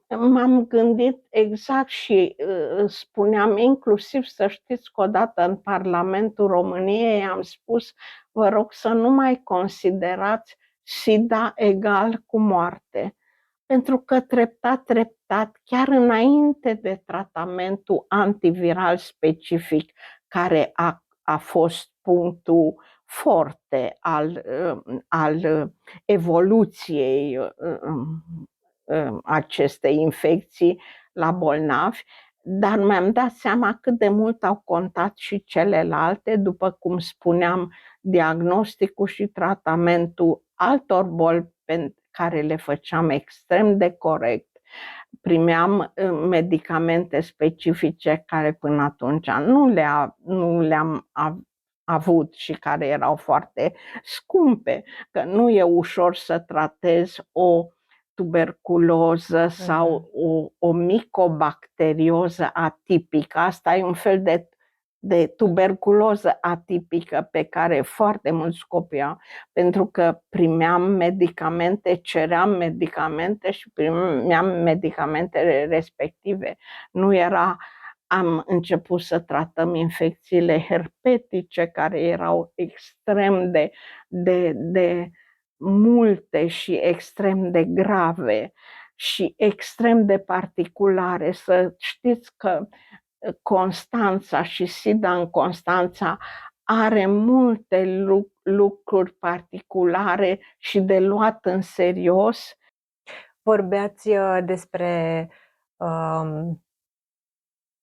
m-am gândit exact și spuneam inclusiv, să știți că odată în Parlamentul României am spus, vă rog să nu mai considerați SIDA egal cu moarte. Pentru că treptat, chiar înainte de tratamentul antiviral specific, care a fost punctul forte al evoluției acestei infecții la bolnavi, dar mi-am dat seama cât de mult au contat și celelalte, după cum spuneam, diagnosticul și tratamentul altor boli pe care le făceam extrem de corect. Primeam medicamente specifice care până atunci nu le-am avut și care erau foarte scumpe, că nu e ușor să tratezi o tuberculoză sau o micobacterioză atipică. Asta e un fel de tuberculoză atipică pe care foarte mulți copii au, pentru că primeam medicamente, ceream medicamente și primeam medicamentele respective. Nu era, am început să tratăm infecțiile herpetice, care erau extrem de multe și extrem de grave și extrem de particulare. Să știți că Constanța și SIDA în Constanța are multe lucruri particulare și de luat în serios. Vorbeați despre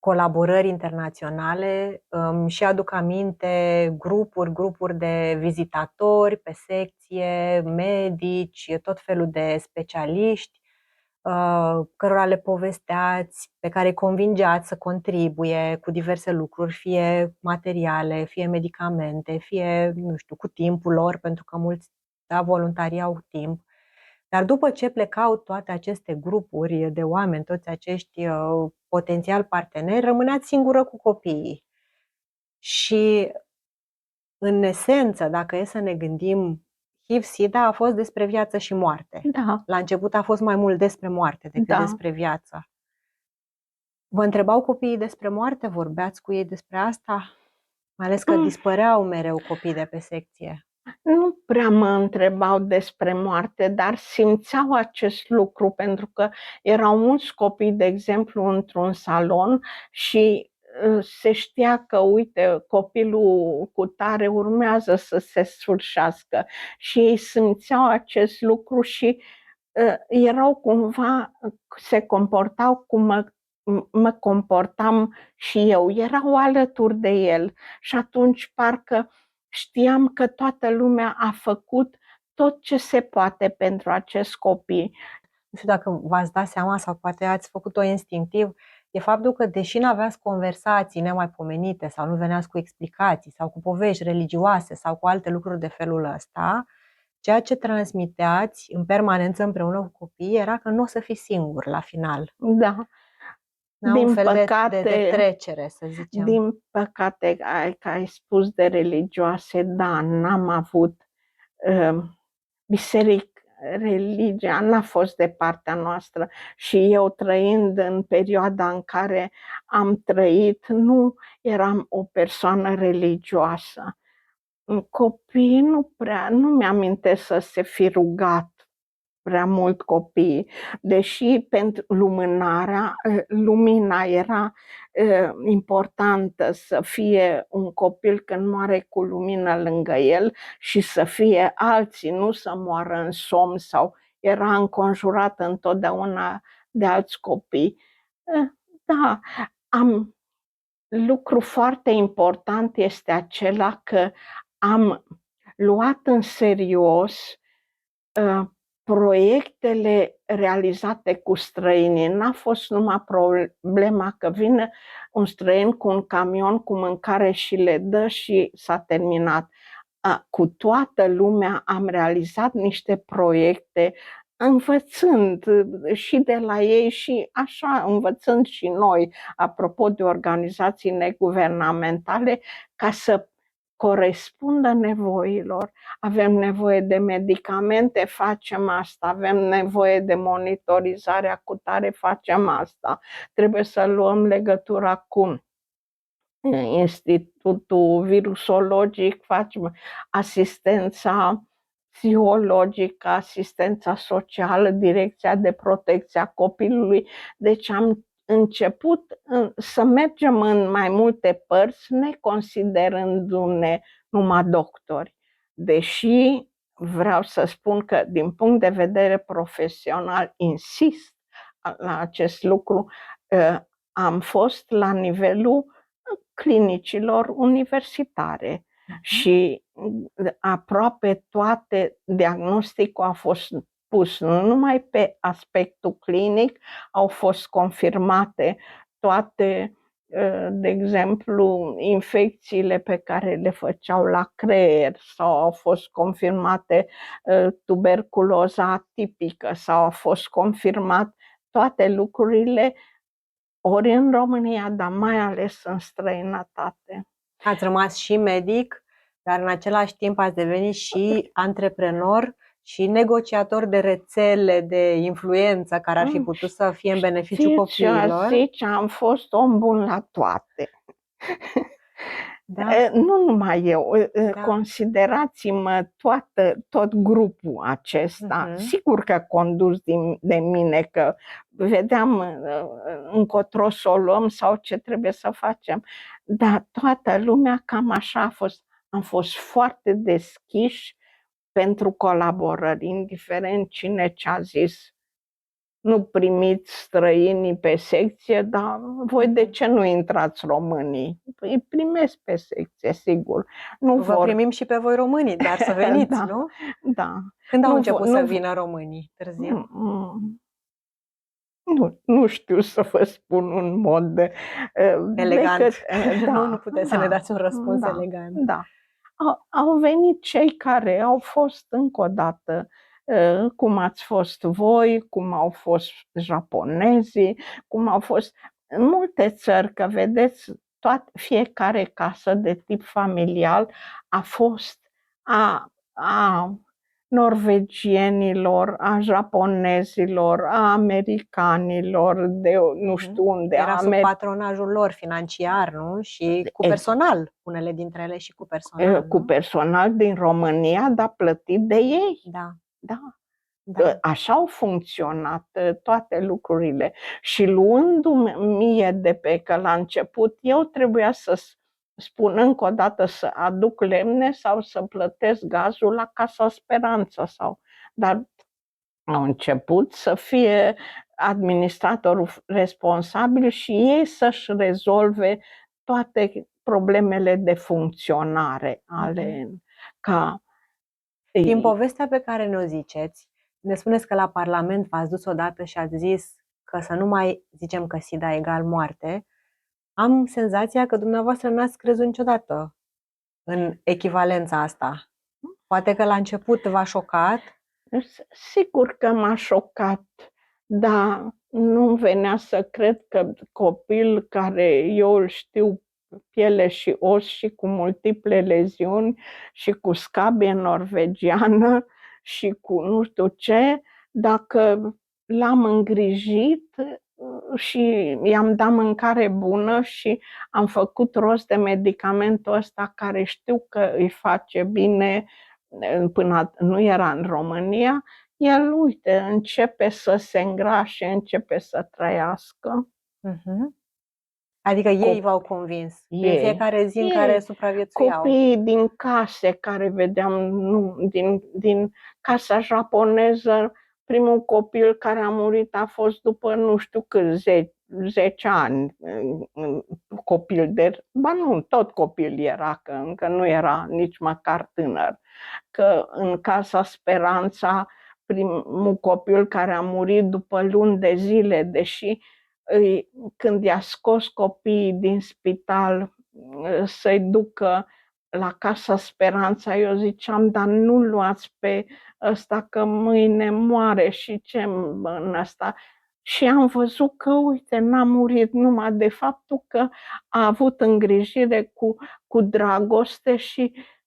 colaborări internaționale. Și aduc aminte grupuri de vizitatori pe secție, medici, tot felul de specialiști, cărora le povesteați, pe care îi convingeați să contribuie cu diverse lucruri, fie materiale, fie medicamente, fie, nu știu, cu timpul lor, pentru că mulți, da, voluntarii au timp. Dar după ce plecau toate aceste grupuri de oameni, toți acești potențial parteneri, rămâneați singură cu copiii. Și, în esență, dacă e să ne gândim, HIV-SIDA a fost despre viață și moarte. Da. La început a fost mai mult despre moarte decât Da. despre viață. Vă întrebau copiii despre moarte? Vorbeați cu ei despre asta? Mai ales că dispăreau mereu copii de pe secție. Nu prea mă întrebau despre moarte, dar simțeau acest lucru, pentru că erau mulți copii, de exemplu, într-un salon și se știa că, uite, copilul cutare urmează să se sfârșească și ei simțeau acest lucru și erau cumva, se comportau cum mă comportam și eu, erau alături de el și atunci parcă știam că toată lumea a făcut tot ce se poate pentru acest copil. Nu știu dacă v-ați dat seama sau poate ați făcut-o instinctiv, e faptul că, deși nu aveați conversații nemaipomenite sau nu veneați cu explicații sau cu povești religioase sau cu alte lucruri de felul ăsta, ceea ce transmiteați în permanență împreună cu copiii era că nu o să fii singur la final. Da. Din un fel păcate, de trecere, să zicem. Din păcate, că ai spus de religioase, da, n-am avut religia n-a fost de partea noastră și eu, trăind în perioada în care am trăit, nu eram o persoană religioasă. Copiii nu mi-amintesc să se fi rugat prea mult copiii, deși pentru lumina era importantă, să fie un copil când moare cu lumină lângă el și să fie alții, nu să moară în somn sau era înconjurat întotdeauna de alți copii. Da, lucru foarte important este acela că am luat în serios proiectele realizate cu străinii. N-a fost numai problema că vine un străin cu un camion cu mâncare și le dă și s-a terminat. Cu toată lumea am realizat niște proiecte, învățând și de la ei și așa, învățând și noi, apropo de organizații neguvernamentale, ca să corespundă nevoilor. Avem nevoie de medicamente, facem asta. Avem nevoie de monitorizare acutare, facem asta. Trebuie să luăm legătura cu Institutul Virusologic, facem asistența psihologică, asistența socială, Direcția de Protecție a Copilului. Deci am început să mergem în mai multe părți, neconsiderându-ne numai doctori. Deși vreau să spun că, din punct de vedere profesional, insist la acest lucru, am fost la nivelul clinicilor universitare și aproape toate diagnosticul a fost pus nu numai pe aspectul clinic, au fost confirmate toate, de exemplu, infecțiile pe care le făceau la creier sau au fost confirmate tuberculoza atipică sau au fost confirmat toate lucrurile ori în România, dar mai ales în străinătate. Ați rămas și medic, dar în același timp ați devenit și antreprenor și negociator de rețele de influență care ar fi putut să fie în beneficiu copiilor. Zici, am fost om bun la toate. Da. Nu numai eu, da. Considerați-mă tot grupul acesta, sigur că condus de mine, că vedeam încotro să o luăm sau ce trebuie să facem, dar toată lumea cam așa a fost. Am fost foarte deschiși pentru colaborări, indiferent cine ce-a zis. nu primiți străinii pe secție, dar voi de ce nu intrați românii? Îi primesc pe secție, sigur. Nu Vă primim și pe voi românii, dar să veniți, Da, nu? da. Când au Nu început vo- să nu- vină românii? Târziu? Nu știu să vă spun un mod Elegant. da, Nu puteți să ne dați un răspuns elegant. Da. Au venit cei care au fost încă o dată, cum ați fost voi, cum au fost japonezii, cum au fost în multe țări, că vedeți, fiecare casă de tip familial a fost a norvegienilor, a japonezilor, a americanilor, de nu știu unde. Era sub patronajul lor financiar, nu? Și cu personal, unele dintre ele și cu personal, cu personal din România, dar plătit de ei. Da. Da. Da. Așa au funcționat toate lucrurile. Și luându-mi mie de pe că la început eu trebuia să spun încă o dată să aduc lemne sau să plătesc gazul la Casa Speranța dar au început să fie administratorul responsabil și ei să-și rezolve toate problemele de funcționare ale Din povestea pe care ne-o ziceți, ne spuneți că la Parlament v-ați dus odată și ați zis că să nu mai zicem că SIDA egal moarte. Am senzația că dumneavoastră n-ați crezut niciodată în echivalența asta. Poate că la început v-a șocat. Sigur că m-a șocat, dar nu venea să cred că copil care eu îl știu piele și os și cu multiple leziuni și cu scabie norvegiană și cu nu știu ce, dacă l-am îngrijit și i-am dat mâncare bună și am făcut rost de medicamentul ăsta care știu că îi face bine, până nu era în România, el, uite, începe să se îngrașe, începe să trăiască. Adică ei v-au convins din fiecare zi în care supraviețuiau. Copiii din case care vedeam, din casa japoneză, primul copil care a murit a fost după nu știu cât, 10 ani, copil tot copil era, că încă nu era nici măcar tânăr. Că în Casa Speranța, primul copil care a murit după luni de zile, deși când i-a scos copiii din spital să-i ducă la Casa Speranța, eu ziceam, dar nu luați pe ăsta că mâine moare și ce în ăsta. Și am văzut că, uite, n-a murit numai de faptul că a avut îngrijire cu dragoste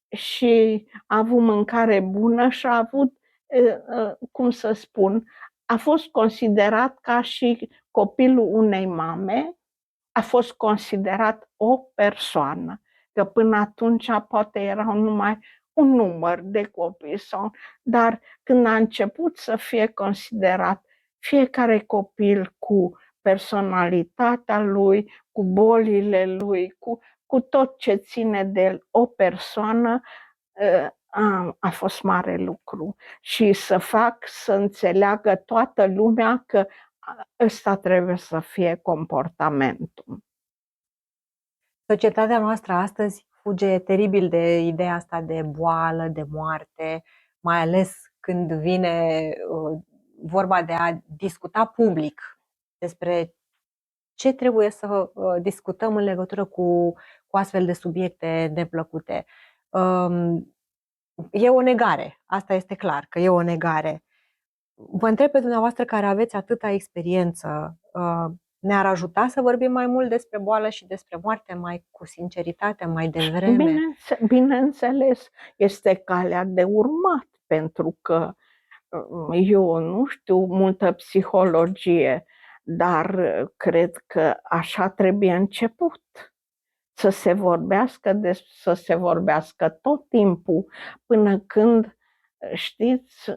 și a avut mâncare bună și a avut, cum să spun, a fost considerat ca și copilul unei mame, a fost considerat o persoană. Că până atunci poate erau numai un număr de copii, dar când a început să fie considerat fiecare copil cu personalitatea lui, cu bolile lui, cu tot ce ține de el, o persoană, a fost mare lucru. Și să înțeleagă toată lumea că ăsta trebuie să fie comportamentul. Societatea noastră astăzi fuge teribil de ideea asta de boală, de moarte, mai ales când vine vorba de a discuta public despre ce trebuie să discutăm în legătură cu astfel de subiecte neplăcute. E o negare, asta este clar, că e o negare. Vă întreb pe dumneavoastră care aveți atâta experiență, ne-ar ajuta să vorbim mai mult despre boală și despre moarte, mai cu sinceritate, mai devreme? Bineînțeles, este calea de urmat, pentru că eu nu știu multă psihologie, dar cred că așa trebuie început. Să se vorbească tot timpul până când, știți,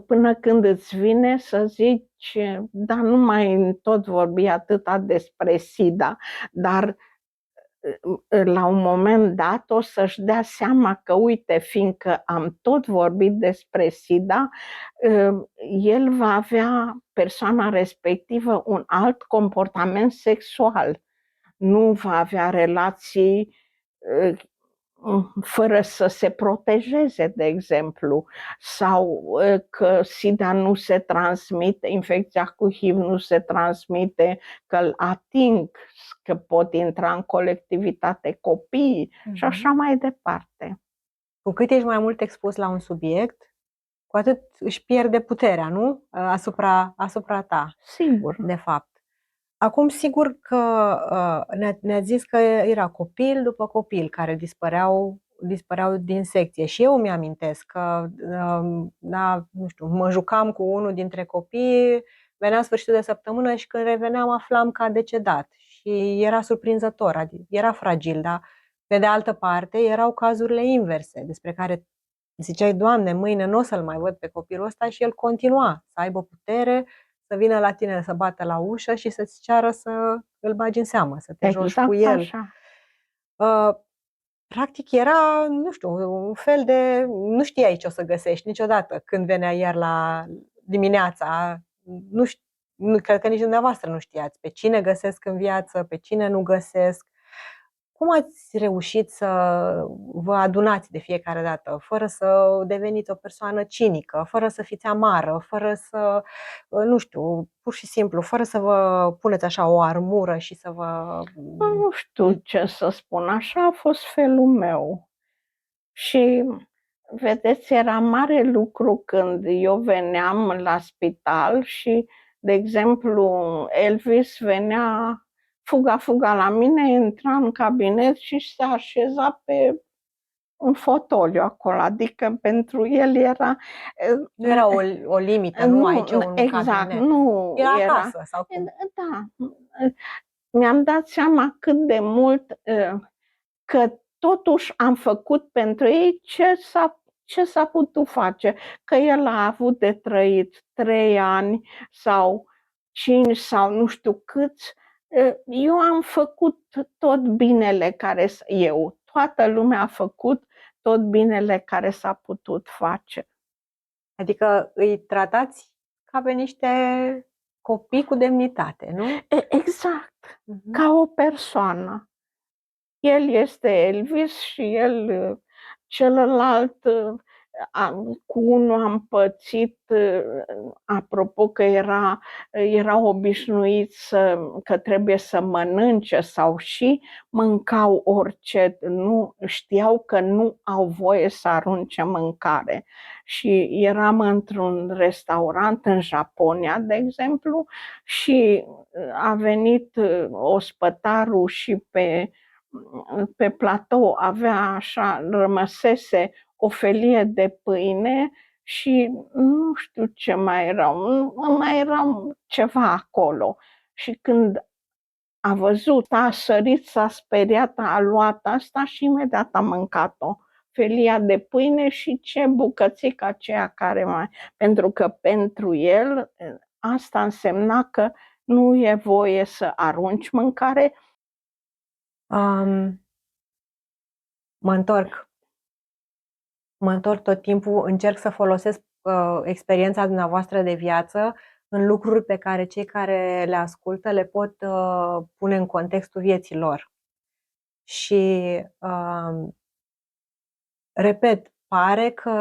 până când îți vine să zici, da, nu mai tot vorbi atâta despre SIDA, dar la un moment dat o să-și dea seama că, uite, fiindcă am tot vorbit despre SIDA, el va avea, persoana respectivă, un alt comportament sexual. Nu va avea relații fără să se protejeze, de exemplu, sau că SIDA nu se transmite, infecția cu HIV nu se transmite, că îl ating, că pot intra în colectivitate copiii și așa mai departe. Cu cât ești mai mult expus la un subiect, cu atât își pierde puterea, nu? Asupra ta, Sigur. de fapt. Acum, sigur că ne-a zis că era copil după copil care dispăreau din secție. Și eu mi-amintesc că, nu știu, mă jucam cu unul dintre copii, venea sfârșitul de săptămână și când reveneam aflam că a decedat. Și era surprinzător, adică era fragil, dar pe de altă parte erau cazurile inverse, despre care ziceai, Doamne, mâine nu o să-l mai văd pe copilul ăsta, și el continua să aibă putere, să vină la tine, să bată la ușă și să-ți ceară să îl bagi în seamă, să te joci cu el. Așa. Practic era, nu știu, un fel de... Nu știai ce o să găsești niciodată când venea iar la dimineața. Cred că nici dumneavoastră nu știați pe cine găsesc în viață, pe cine nu găsesc. Cum ați reușit să vă adunați de fiecare dată, fără să deveniți o persoană cinică, fără să fiți amară, fără să, nu știu, pur și simplu, fără să vă puneți așa o armură și să vă... Nu știu ce să spun, așa a fost felul meu. Și, vedeți, era mare lucru când eu veneam la spital și, de exemplu, Elvis venea fuga la mine, intra în cabinet și se așeza pe un fotoliu acolo, adică pentru el era... Nu era o limită, nu aici un exact, cabinet. nu era acasă sau cum? Da, mi-am dat seama cât de mult că totuși am făcut pentru ei ce s-a putut face, că el a avut de trăit 3 ani sau 5 sau nu știu câți. Eu am făcut tot binele toată lumea a făcut tot binele care s-a putut face. Adică îi tratați ca pe niște copii cu demnitate, nu? Exact, ca o persoană. El este Elvis și celălalt, cu unul am pățit, apropo că era obișnuit că trebuie să mănânce sau și mâncau orice, nu știau că nu au voie să arunce mâncare. Și eram într-un restaurant în Japonia, de exemplu, și a venit ospătarul și pe platou avea așa, rămăsese o felie de pâine și nu știu ce mai era ceva acolo. Și când a văzut, a sărit, s-a speriat, a luat asta și imediat a mâncat-o. Felia de pâine și ce bucățică aceea care mai... Pentru că pentru el asta însemna că nu e voie să arunci mâncare. Mă întorc tot timpul, încerc să folosesc experiența dumneavoastră de viață în lucruri pe care cei care le ascultă le pot pune în contextul vieții lor. Și, repet, pare că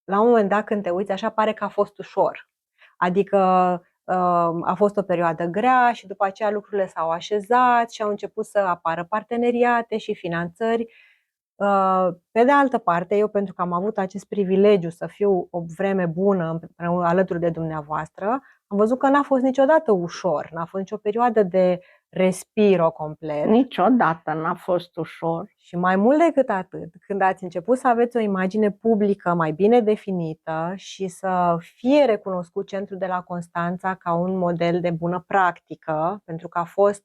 la un moment dat când te uiți așa, pare că a fost ușor. Adică a fost o perioadă grea și după aceea lucrurile s-au așezat și au început să apară parteneriate și finanțări. Pe de altă parte, eu, pentru că am avut acest privilegiu să fiu o vreme bună alături de dumneavoastră, am văzut că n-a fost niciodată ușor, n-a fost nicio perioadă de respiro complet. Niciodată n-a fost ușor. Și mai mult decât atât, când ați început să aveți o imagine publică mai bine definită și să fie recunoscut Centrul de la Constanța ca un model de bună practică, pentru că a fost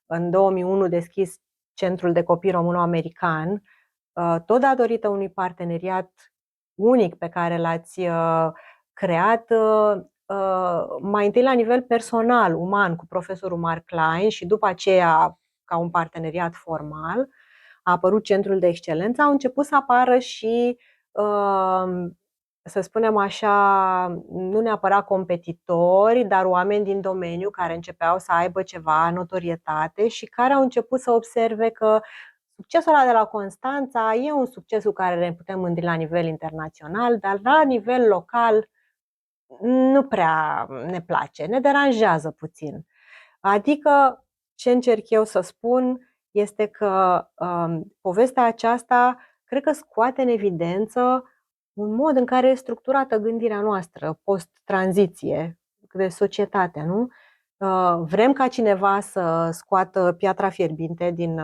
în 2001 deschis Centrul de Copii Româno-American, tot datorită unui parteneriat unic pe care l-ați creat mai întâi la nivel personal, uman, cu profesorul Mark Klein și după aceea ca un parteneriat formal, a apărut Centrul de Excelență, au început să apară și, să spunem așa, nu neapărat competitori, dar oameni din domeniu care începeau să aibă ceva notorietate și care au început să observe că succesul ăla de la Constanța e un succes cu care ne putem mândri la nivel internațional, dar la nivel local nu prea ne place, ne deranjează puțin. Adică, ce încerc eu să spun este că povestea aceasta cred că scoate în evidență un mod în care e structurată gândirea noastră post-tranziție de societate, nu? Vrem ca cineva să scoată piatra fierbinte din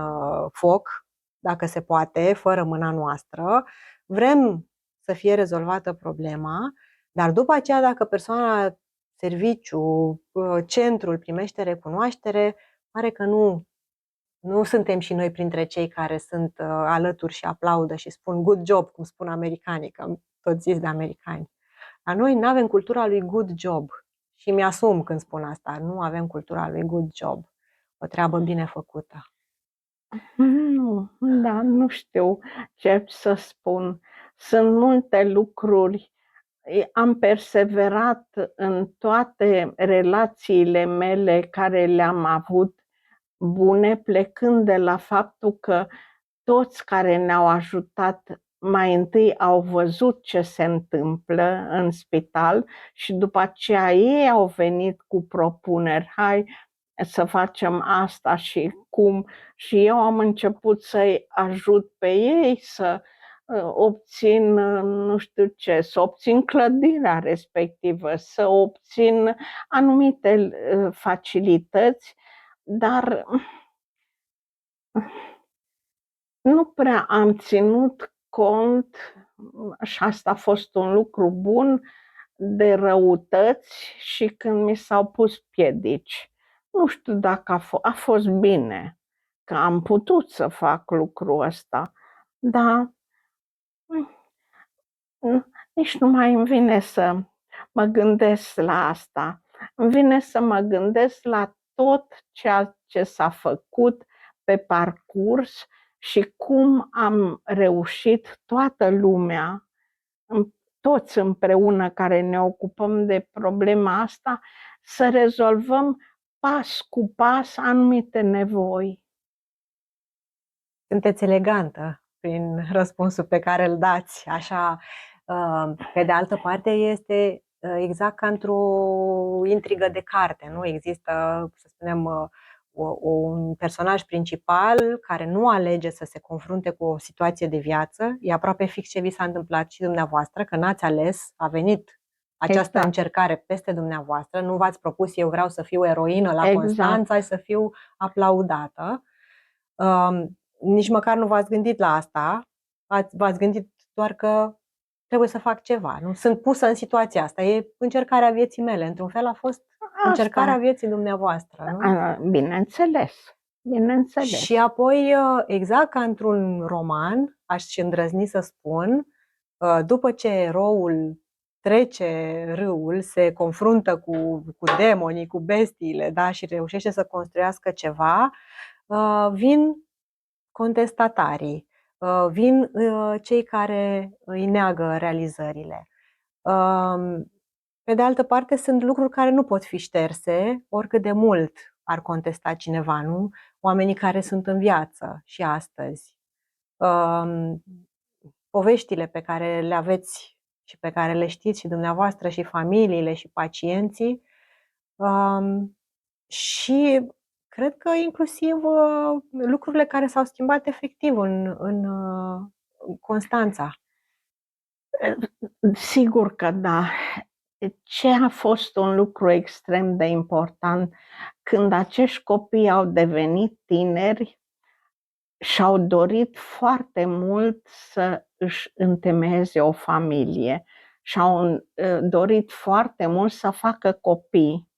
foc, dacă se poate, fără mâna noastră. Vrem să fie rezolvată problema, dar după aceea, dacă persoana, serviciu, centrul primește recunoaștere, pare că nu suntem și noi printre cei care sunt alături și aplaudă și spun good job, cum spun americanii, că am tot zis de americani. La noi nu avem cultura lui good job și mi-asum când spun asta, nu avem cultura lui good job, o treabă bine făcută. Nu, da, nu știu ce să spun. Sunt multe lucruri. Am perseverat în toate relațiile mele care le-am avut bune, plecând de la faptul că toți care ne-au ajutat mai întâi au văzut ce se întâmplă în spital și după aceea ei au venit cu propuneri. Hai să facem asta și cum. Și eu am început să-i ajut pe ei să obțin, nu știu ce, să obțin clădirea respectivă, să obțin anumite facilități, dar nu prea am ținut cont, și asta a fost un lucru bun, de răutăți și când mi s-au pus piedici. Nu știu dacă a fost bine că am putut să fac lucrul ăsta, dar nici nu mai îmi vine să mă gândesc la asta. Îmi vine să mă gândesc la tot ceea ce s-a făcut pe parcurs și cum am reușit toată lumea, toți împreună care ne ocupăm de problema asta, să rezolvăm pas cu pas anumite nevoi. Sunteți elegantă prin răspunsul pe care îl dați, așa. Pe de altă parte, este exact ca într-o intrigă de carte, nu? Există, să spunem, un personaj principal care nu alege să se confrunte cu o situație de viață. E aproape fix ce vi s-a întâmplat și dumneavoastră, că n-ați ales, a venit această încercare peste dumneavoastră. Nu v-ați propus, eu vreau să fiu eroină la Constanța, să fiu aplaudată. Nici măcar nu v-ați gândit la asta, v-ați gândit doar că trebuie să fac ceva. Nu? Sunt pusă în situația asta, e încercarea vieții mele. Într-un fel a fost încercarea vieții dumneavoastră. Nu? Bineînțeles. Și apoi, exact ca într-un roman, aș îndrăzni să spun, după ce eroul trece râul, se confruntă cu demonii, cu bestiile, da, și reușește să construiască ceva, vin contestatarii, vin cei care îi neagă realizările. Pe de altă parte, sunt lucruri care nu pot fi șterse, oricât de mult ar contesta cineva, nu? Oamenii care sunt în viață și astăzi. Poveștile pe care le aveți și pe care le știți și dumneavoastră și familiile și pacienții. Și cred că inclusiv lucrurile care s-au schimbat efectiv în Constanța. Sigur că da. Ce a fost un lucru extrem de important când acești copii au devenit tineri și-au dorit foarte mult să își întemeieze o familie și-au dorit foarte mult să facă copii.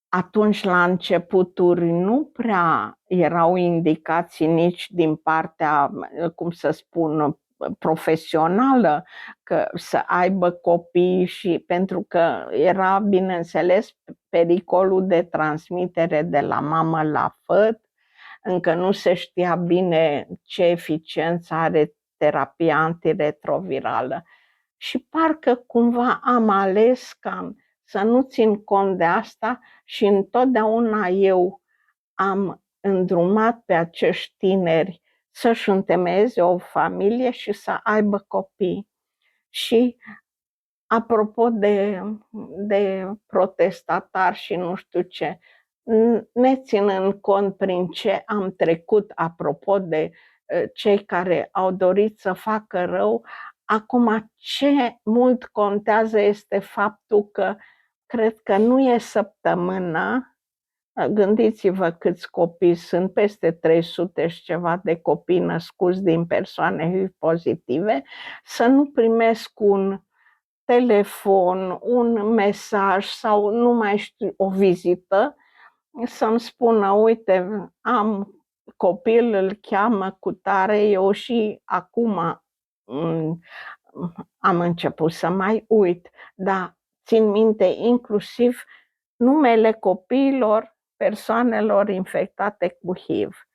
Atunci, la începuturi, nu prea erau indicații nici din partea, cum să spun, profesională, că să aibă copii, și pentru că era, bineînțeles, pericolul de transmitere de la mamă la făt încă nu se știa bine ce eficiență are terapia antiretrovirală. Și parcă cumva am ales ca să nu țin cont de asta și întotdeauna eu am îndrumat pe acești tineri să-și întemeieze o familie și să aibă copii. Și apropo de protestatari și nu știu ce, neținând cont prin ce am trecut, apropo de cei care au dorit să facă rău, acum ce mult contează este faptul că cred că nu e săptămână. Gândiți-vă câți copii sunt, peste 300 și ceva de copii născuți din persoane HIV pozitive, să nu primesc un telefon, un mesaj sau nu mai știu, o vizită, să-mi spună, uite, am copil, îl cheamă cutare, eu și acum am început să mai uit, dar țin minte inclusiv numele copiilor, persoanelor infectate cu HIV.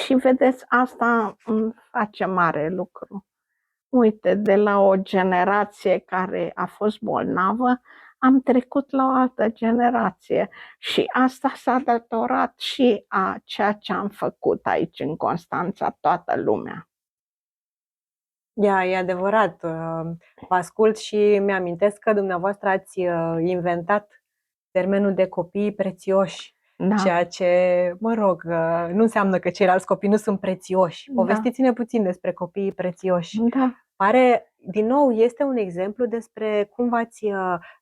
Și vedeți, asta îmi face mare lucru. Uite, de la o generație care a fost bolnavă, am trecut la o altă generație și asta s-a datorat și a ceea ce am făcut aici în Constanța, toată lumea. Da, e adevărat. Vă ascult și mi-amintesc că dumneavoastră ați inventat termenul de copii prețioși. Da. Ceea ce, mă rog, nu înseamnă că ceilalți copii nu sunt prețioși. Povestiți-ne puțin despre copiii prețioși. Da. Pare, din nou, este un exemplu despre cum v-ați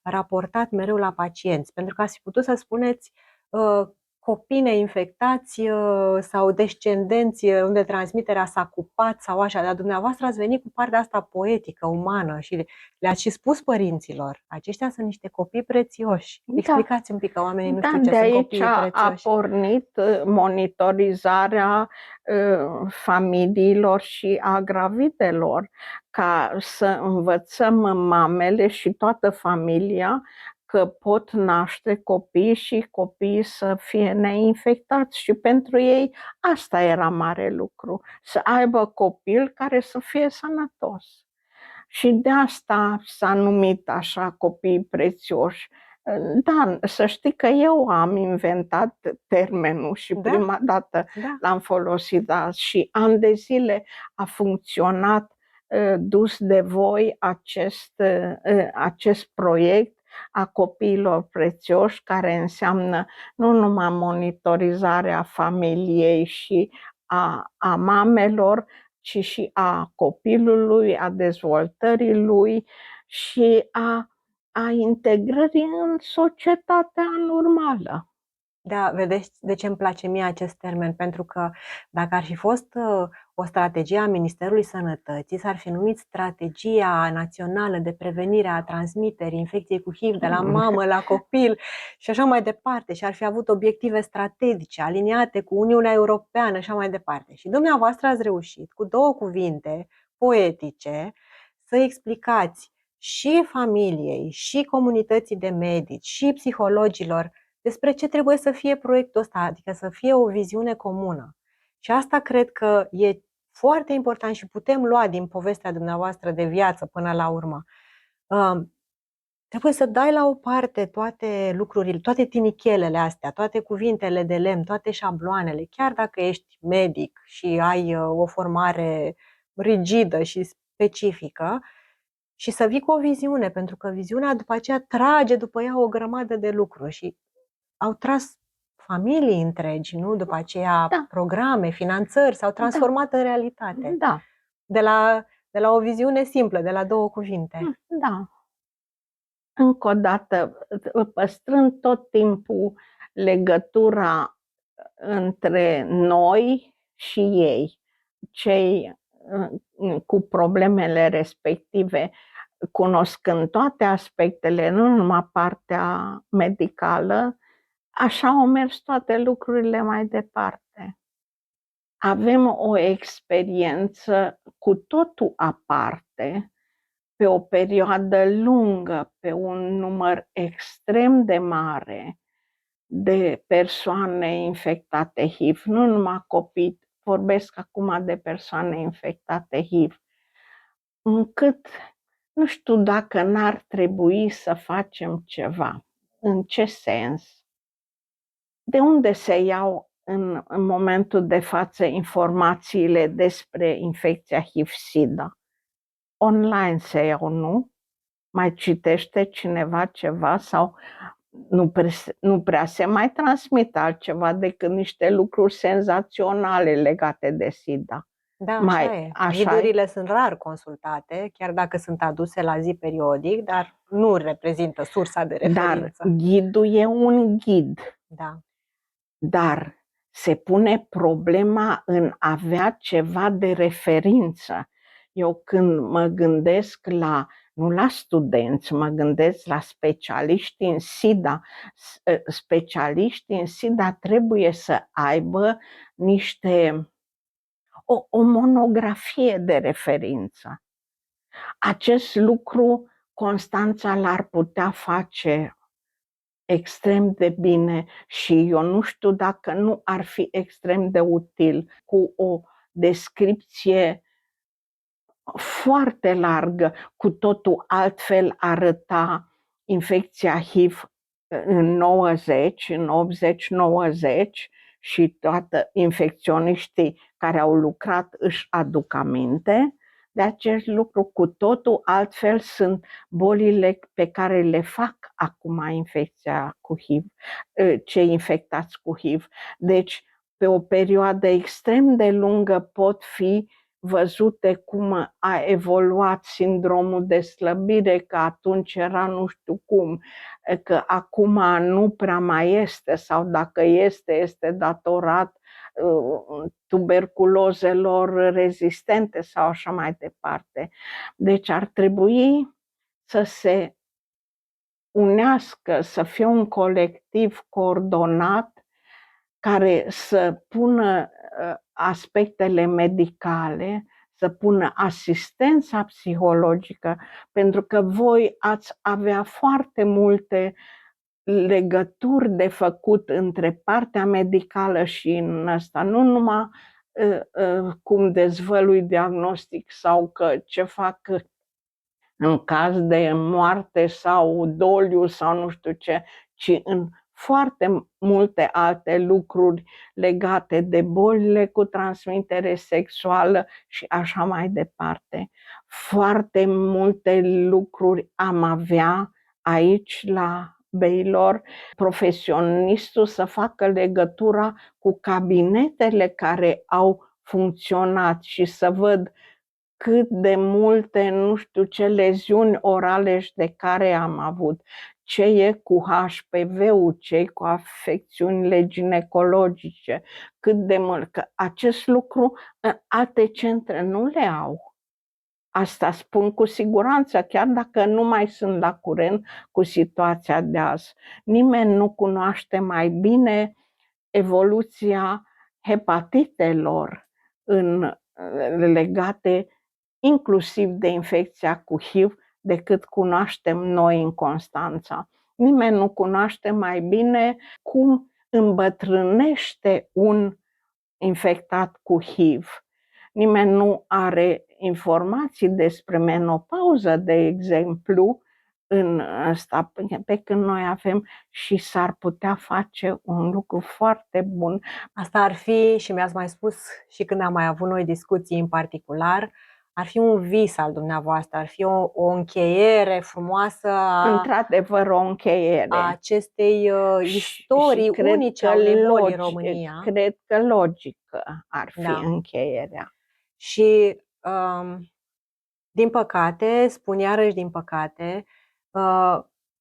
raportat mereu la pacienți, pentru că ați fi putut să spuneți copii neinfectați sau descendenți unde transmiterea s-a cupat sau așa, dar dumneavoastră ați venit cu partea asta poetică, umană și le-ați și spus părinților, aceștia sunt niște copii prețioși. Explicați un pic că oamenii nu știu ce sunt copiii prețioși. De aici a pornit monitorizarea familiilor și a gravidelor, ca să învățăm mamele și toată familia că pot naște copii și copiii să fie neinfectați și pentru ei asta era mare lucru, să aibă copil care să fie sănătos. Și de asta s-a numit așa copii prețioși. Da, să știi că eu am inventat termenul și prima dată l-am folosit, da, și ani de zile a funcționat dus de voi acest proiect a copiilor prețioși, care înseamnă nu numai monitorizarea familiei și a mamelor, ci și a copilului, a dezvoltării lui și a integrării în societatea normală. Da, vedeți de ce îmi place mie acest termen? Pentru că dacă ar fi fost o strategie a Ministerului Sănătății, s-ar fi numit Strategia Națională de Prevenire a Transmiterii Infecției cu HIV de la mamă la copil și așa mai departe, și ar fi avut obiective strategice aliniate cu Uniunea Europeană și așa mai departe. Și dumneavoastră ați reușit cu două cuvinte poetice să explicați și familiei, și comunității de medici, și psihologilor despre ce trebuie să fie proiectul ăsta, adică să fie o viziune comună. Și asta cred că e foarte important și putem lua din povestea dumneavoastră de viață până la urmă. Trebuie să dai la o parte toate lucrurile, toate tinichelele astea, toate cuvintele de lemn, toate șabloanele, chiar dacă ești medic și ai o formare rigidă și specifică, și să vii cu o viziune, pentru că viziunea după aceea trage după ea o grămadă de lucruri și au tras familii întregi, nu? După aceea programe, finanțări s-au transformat în realitate. Da. De la o viziune simplă, de la două cuvinte. Da. Încă o dată, păstrând tot timpul legătura între noi și ei, cei cu problemele respective, cunoscând toate aspectele, nu numai partea medicală, așa au mers toate lucrurile mai departe. Avem o experiență cu totul aparte, pe o perioadă lungă, pe un număr extrem de mare de persoane infectate HIV, nu numai copii, vorbesc acum de persoane infectate HIV, încât nu știu dacă n-ar trebui să facem ceva. În ce sens? De unde se iau în momentul de față informațiile despre infecția HIV-SIDA? Online se iau, nu? Mai citește cineva ceva sau nu prea se mai transmit altceva decât niște lucruri senzaționale legate de SIDA. Da, așa e. Ghidurile sunt rar consultate, chiar dacă sunt aduse la zi periodic, dar nu reprezintă sursa de referință. Dar ghidul e un ghid. Da. Dar se pune problema în a avea ceva de referință. Eu când mă gândesc nu la studenți, mă gândesc la specialiști în SIDA. Specialiștii în SIDA trebuie să aibă o monografie de referință. Acest lucru Constanța l-ar putea face extrem de bine și eu nu știu dacă nu ar fi extrem de util cu o descripție foarte largă, cu totul altfel arăta infecția HIV în 90, în 80-90 și toate infecționiștii care au lucrat își aduc aminte de acest lucru. Cu totul altfel sunt bolile pe care le fac acum infecția cu HIV, cei infectați cu HIV. Deci, pe o perioadă extrem de lungă pot fi văzute cum a evoluat sindromul de slăbire, că atunci era nu știu cum, că acum nu prea mai este sau dacă este datorat tuberculozelor rezistente sau așa mai departe. Deci ar trebui să se unească, să fie un colectiv coordonat care să pună aspectele medicale, să pună asistența psihologică, pentru că voi ați avea foarte multe legături de făcut între partea medicală și în asta, nu numai cum dezvălui diagnostic sau că ce fac în caz de moarte sau doliu sau nu știu ce, ci în foarte multe alte lucruri legate de bolile cu transmitere sexuală și așa mai departe. Foarte multe lucruri am avea aici la Baylor, profesionistul să facă legătura cu cabinetele care au funcționat și să văd cât de multe, nu știu ce, leziuni orale și de care am avut, ce e cu HPV-ul, ce e cu afecțiunile ginecologice, cât de mult, că acest lucru alte centre nu le au. Asta spun cu siguranță, chiar dacă nu mai sunt la curent cu situația de azi. Nimeni nu cunoaște mai bine evoluția hepatitelor legate inclusiv de infecția cu HIV, decât cunoaștem noi în Constanța. Nimeni nu cunoaște mai bine cum îmbătrânește un infectat cu HIV. Nimeni nu are informații despre menopauză, de exemplu, în asta, pe când noi avem și s-ar putea face un lucru foarte bun. Asta ar fi, și mi-ați mai spus și când am mai avut noi discuții în particular, ar fi un vis al dumneavoastră, ar fi o încheiere frumoasă într-adevăr o încheiere a acestei istorii unice a unei boli în România. Cred că logică ar fi încheierea. Și din păcate, spun iarăși din păcate,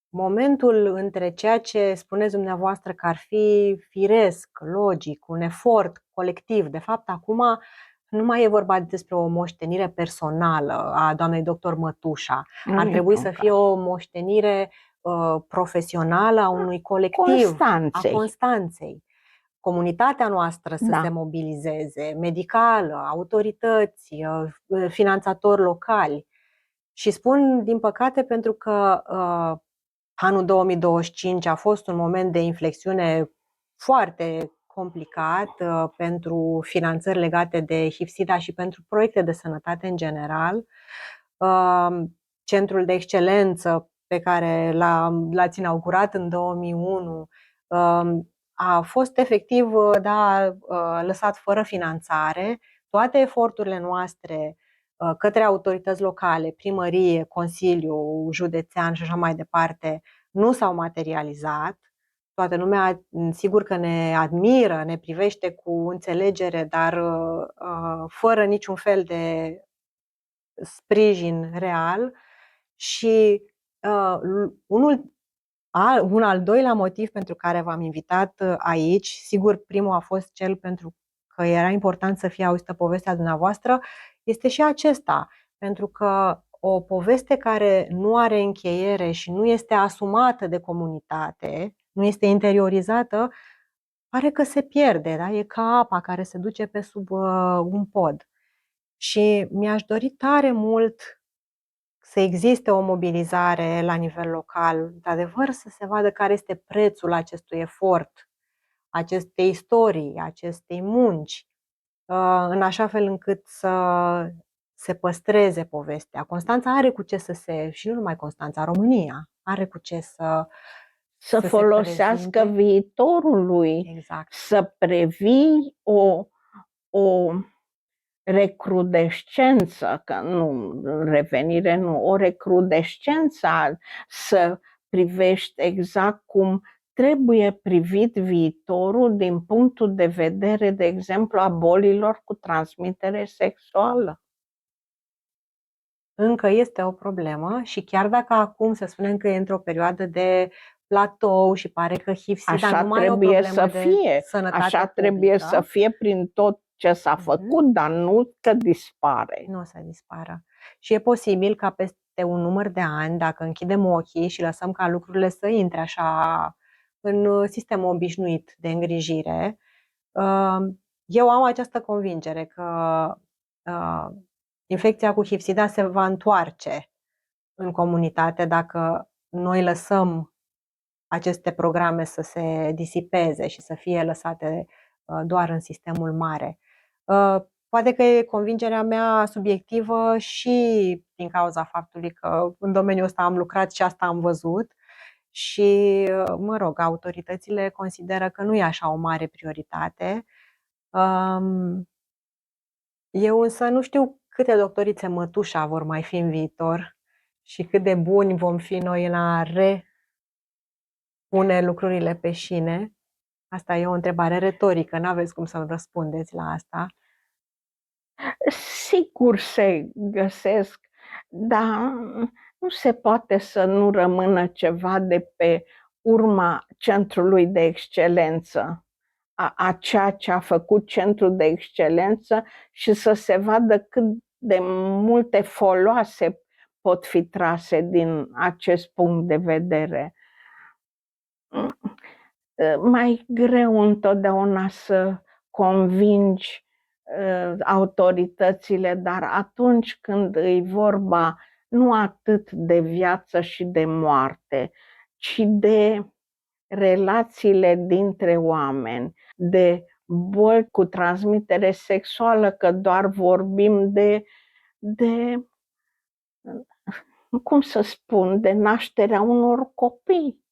momentul între ceea ce spuneți dumneavoastră că ar fi firesc, logic, un efort colectiv, de fapt acum nu mai e vorba despre o moștenire personală a doamnei doctor Mătușa. Ar trebui să fie o moștenire profesională a unui colectiv, a Constanței. Comunitatea noastră să se mobilizeze, medicală, autorități, finanțatori locali. Și spun din păcate pentru că Anul 2025 a fost un moment de inflexiune foarte complicat pentru finanțări legate de HIV-SIDA și pentru proiecte de sănătate în general. Centrul de excelență pe care l-ați inaugurat în 2001 a fost efectiv lăsat fără finanțare. Toate eforturile noastre către autorități locale, primărie, consiliu, județean și așa mai departe, nu s-au materializat. Toată lumea, sigur că ne admiră, ne privește cu înțelegere, dar fără niciun fel de sprijin real. Și un al doilea motiv pentru care v-am invitat aici, sigur, primul a fost cel pentru că era important să fie auzită povestea dumneavoastră, este și acesta, pentru că o poveste care nu are încheiere și nu este asumată de comunitate, nu este interiorizată, pare că se pierde, da? E ca apa care se duce pe sub un pod. Și mi-aș dori tare mult să existe o mobilizare la nivel local, într-adevăr să se vadă care este prețul acestui efort, acestei istorii, acestei munci, în așa fel încât să se păstreze povestea. Constanța are cu ce și nu numai Constanța, România are cu ce să folosească viitorului, exact. Să previi o recrudescență, că nu, revenire nu, o recrudescență, să privești exact cum trebuie privit viitorul din punctul de vedere, de exemplu, a bolilor cu transmitere sexuală. Încă este o problemă și chiar dacă acum să spunem că e într-o perioadă de platou și pare că HIV-SIDA nu mai e o problemă de sănătate așa trebuie să fie prin tot ce s-a făcut, dar nu că dispare. Nu o să dispară. Și e posibil ca peste un număr de ani, dacă închidem ochii și lăsăm ca lucrurile să intre așa în sistemul obișnuit de îngrijire, eu am această convingere că infecția cu HIV-SIDA se va întoarce în comunitate dacă noi lăsăm aceste programe să se disipeze și să fie lăsate doar în sistemul mare. Poate că e convingerea mea subiectivă și din cauza faptului că în domeniul ăsta am lucrat și asta am văzut și, mă rog, autoritățile consideră că nu e așa o mare prioritate. Eu însă nu știu câte doctorițe mătușa vor mai fi în viitor și cât de buni vom fi noi în a repune lucrurile pe șine. Asta e o întrebare retorică, n-aveți cum să-mi răspundeți la asta. Sigur se găsesc, dar nu se poate să nu rămână ceva de pe urma centrului de excelență, a ceea ce a făcut centrul de excelență și să se vadă cât de multe foloase pot fi trase din acest punct de vedere. Mai greu întotdeauna să convingi autoritățile, dar atunci când e vorba nu atât de viață și de moarte, ci de relațiile dintre oameni, de boli cu transmitere sexuală, că doar vorbim de cum să spun, de nașterea unor copii.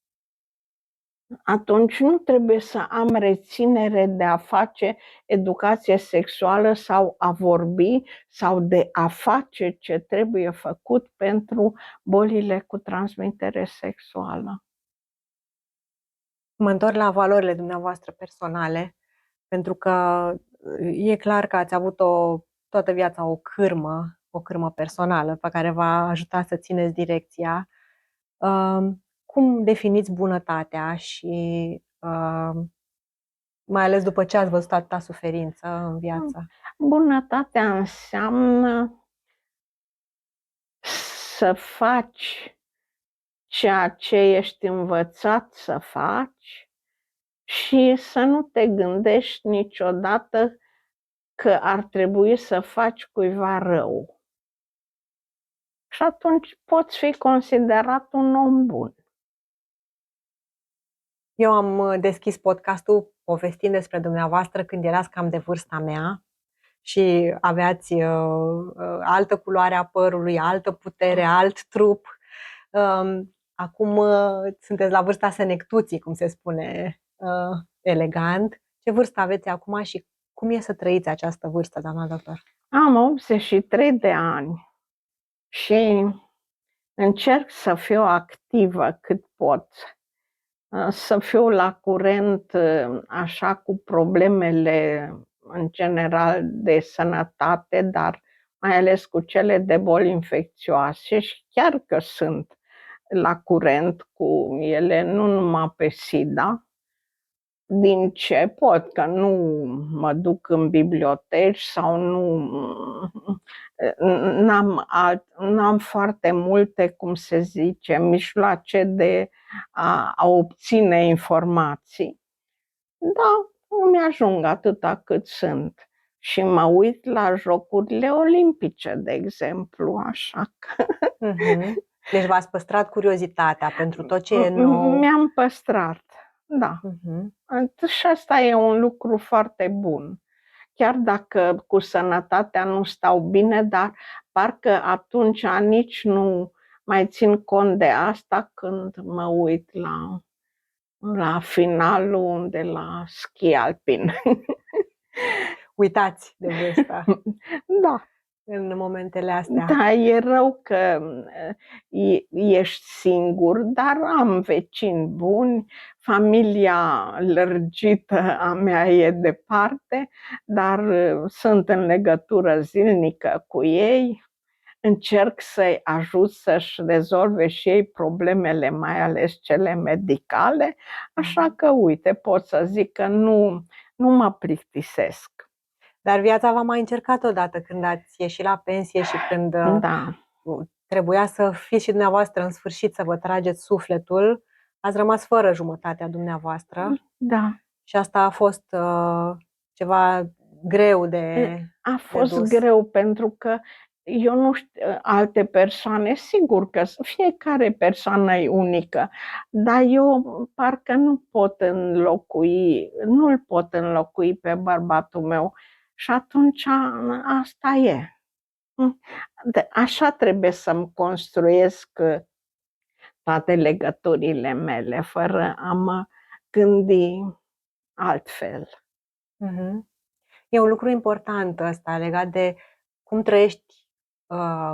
Atunci nu trebuie să am reținere de a face educație sexuală sau a vorbi sau de a face ce trebuie făcut pentru bolile cu transmitere sexuală. Mă întorc la valorile dumneavoastră personale, pentru că e clar că ați avut toată viața o cârmă personală pe care v-a ajutat să țineți direcția. Cum definiți bunătatea și mai ales după ce ați văzut atâta suferință în viață? Bunătatea înseamnă să faci ceea ce ești învățat să faci și să nu te gândești niciodată că ar trebui să faci cuiva rău. Și atunci poți fi considerat un om bun. Eu am deschis podcastul povestind despre dumneavoastră când erați cam de vârsta mea și aveați altă culoare a părului, altă putere, alt trup. Acum sunteți la vârsta senectuții, cum se spune elegant. Ce vârstă aveți acum și cum e să trăiți această vârstă, doamna doctor? Am 83 de ani și încerc să fiu activă cât pot, să fiu la curent așa cu problemele în general de sănătate, dar mai ales cu cele de boli infecțioase și chiar că sunt la curent cu ele, nu numai pe SIDA, din ce pot, că nu mă duc în biblioteci sau n-am foarte multe, cum se zice, mijloace de a obține informații. Da, îmi ajung atâta cât sunt. Și mă uit la Jocurile Olimpice, de exemplu, așa că Deci v-ați păstrat curiozitatea pentru tot ce e nou. mi-am păstrat, da. Și asta e un lucru foarte bun. Chiar dacă cu sănătatea nu stau bine, dar parcă atunci nici nu mai țin cont de asta când mă uit la finalul de la schi alpin. Uitați de vârsta Da. în momentele astea. Da, e rău că ești singur, dar am vecini buni, familia lărgită a mea e departe, dar sunt în legătură zilnică cu ei. Încerc să-i ajut să-și rezolve și ei problemele, mai ales cele medicale, așa că, uite, pot să zic că nu mă plictisesc. Dar viața v-a mai încercat odată când ați ieșit la pensie și când trebuia să fiți și dumneavoastră în sfârșit să vă trageți sufletul, ați rămas fără jumătatea dumneavoastră. Da. Și asta a fost ceva greu de A fost dus. greu pentru că eu nu știu, alte persoane, sigur că fiecare persoană e unică, dar eu parcă nu-l pot înlocui pe bărbatul meu și atunci asta e. Așa trebuie să-mi construiesc toate legăturile mele, fără a mă gândi altfel. E un lucru important ăsta legat de cum trăiești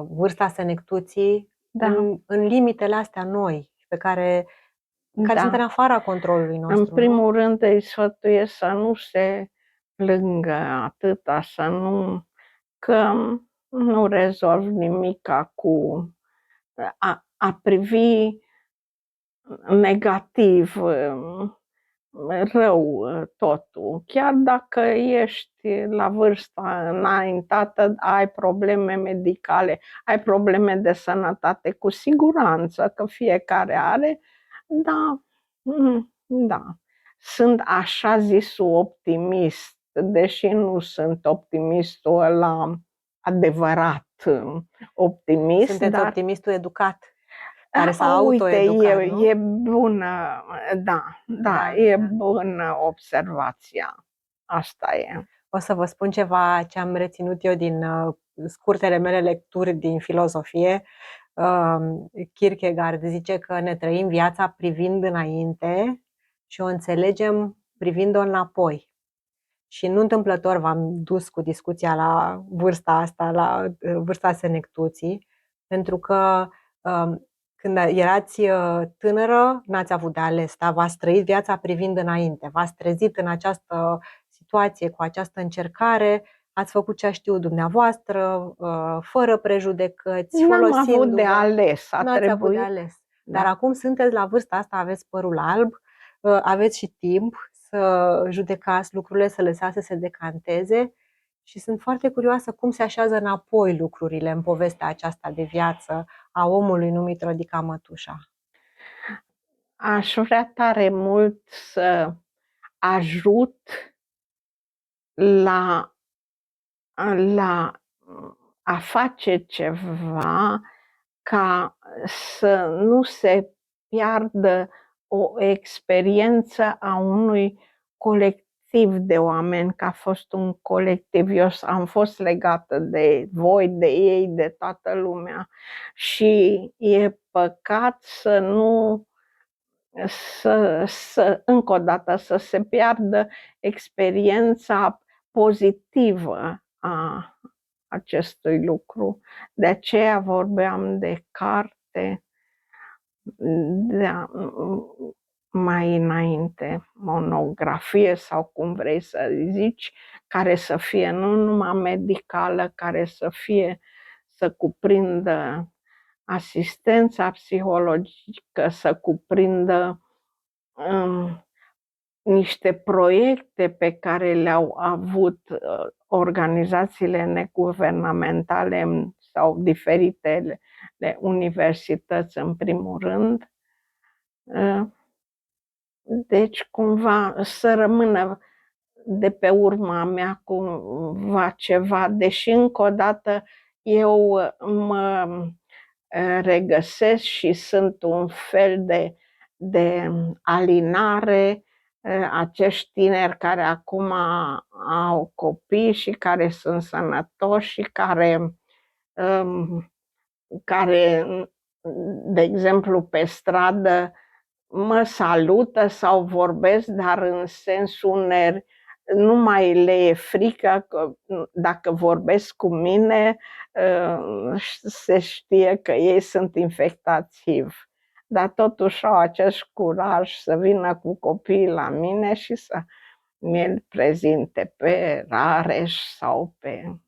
vârsta senectuții în limitele astea noi, care sunt în afara controlului nostru. În primul rând îi sfătuiesc să nu se plângă atâta, că nu rezolv nimica cu a privi negativ, rău totul. Chiar dacă ești la vârsta înaintată, ai probleme medicale, ai probleme de sănătate, cu siguranță că fiecare are, da. Sunt așa zisul optimist, deși nu sunt optimistul ăla adevărat optimist. Sunteți optimistul educat, care s-a autoeducat, uite, e bună, da, e bună observația. Asta e. O să vă spun ceva ce am reținut eu din scurtele mele lecturi din filozofie. Kierkegaard zice că ne trăim viața privind înainte și o înțelegem privind-o înapoi. Și nu întâmplător v-am dus cu discuția la vârsta asta, la vârsta senectuții, pentru că când erați tânără, n-ați avut de ales, dar v-ați trăit viața privind înainte, v-ați trezit în această situație, cu această încercare, ați făcut ce a știut dumneavoastră, fără prejudecăți, N-am avut de ales, N-ați avut de ales. Dar acum sunteți la vârsta asta, aveți părul alb, aveți și timp să judecați lucrurile, să lăsați să se decanteze și sunt foarte curioasă cum se așează înapoi lucrurile în povestea aceasta de viață a omului numit Rodica Mătușa. Aș vrea tare mult să ajut la a face ceva ca să nu se piardă o experiență a unui colectiv de oameni, că a fost un colectiv. Eu am fost legată de voi, de ei, de toată lumea și e păcat să nu încă o dată să se piardă experiența pozitivă a acestui lucru. De aceea vorbeam de carte mai înainte, monografie sau cum vrei să zici, care să fie nu numai medicală, care să cuprindă asistența psihologică, să cuprindă niște proiecte pe care le-au avut organizațiile neguvernamentale sau diferitele universități în primul rând. Deci cumva să rămână de pe urma mea cumva ceva, deși încă o dată eu mă regăsesc și sunt un fel de alinare, acești tineri care acum au copii și care sunt sănătoși și care, de exemplu, pe stradă mă salută sau vorbesc, dar în sensul nu mai le e frică că dacă vorbesc cu mine, se știe că ei sunt infectați HIV. Dar totuși au acest curaj să vină cu copiii la mine și să mi-l prezinte pe Rareș sau pe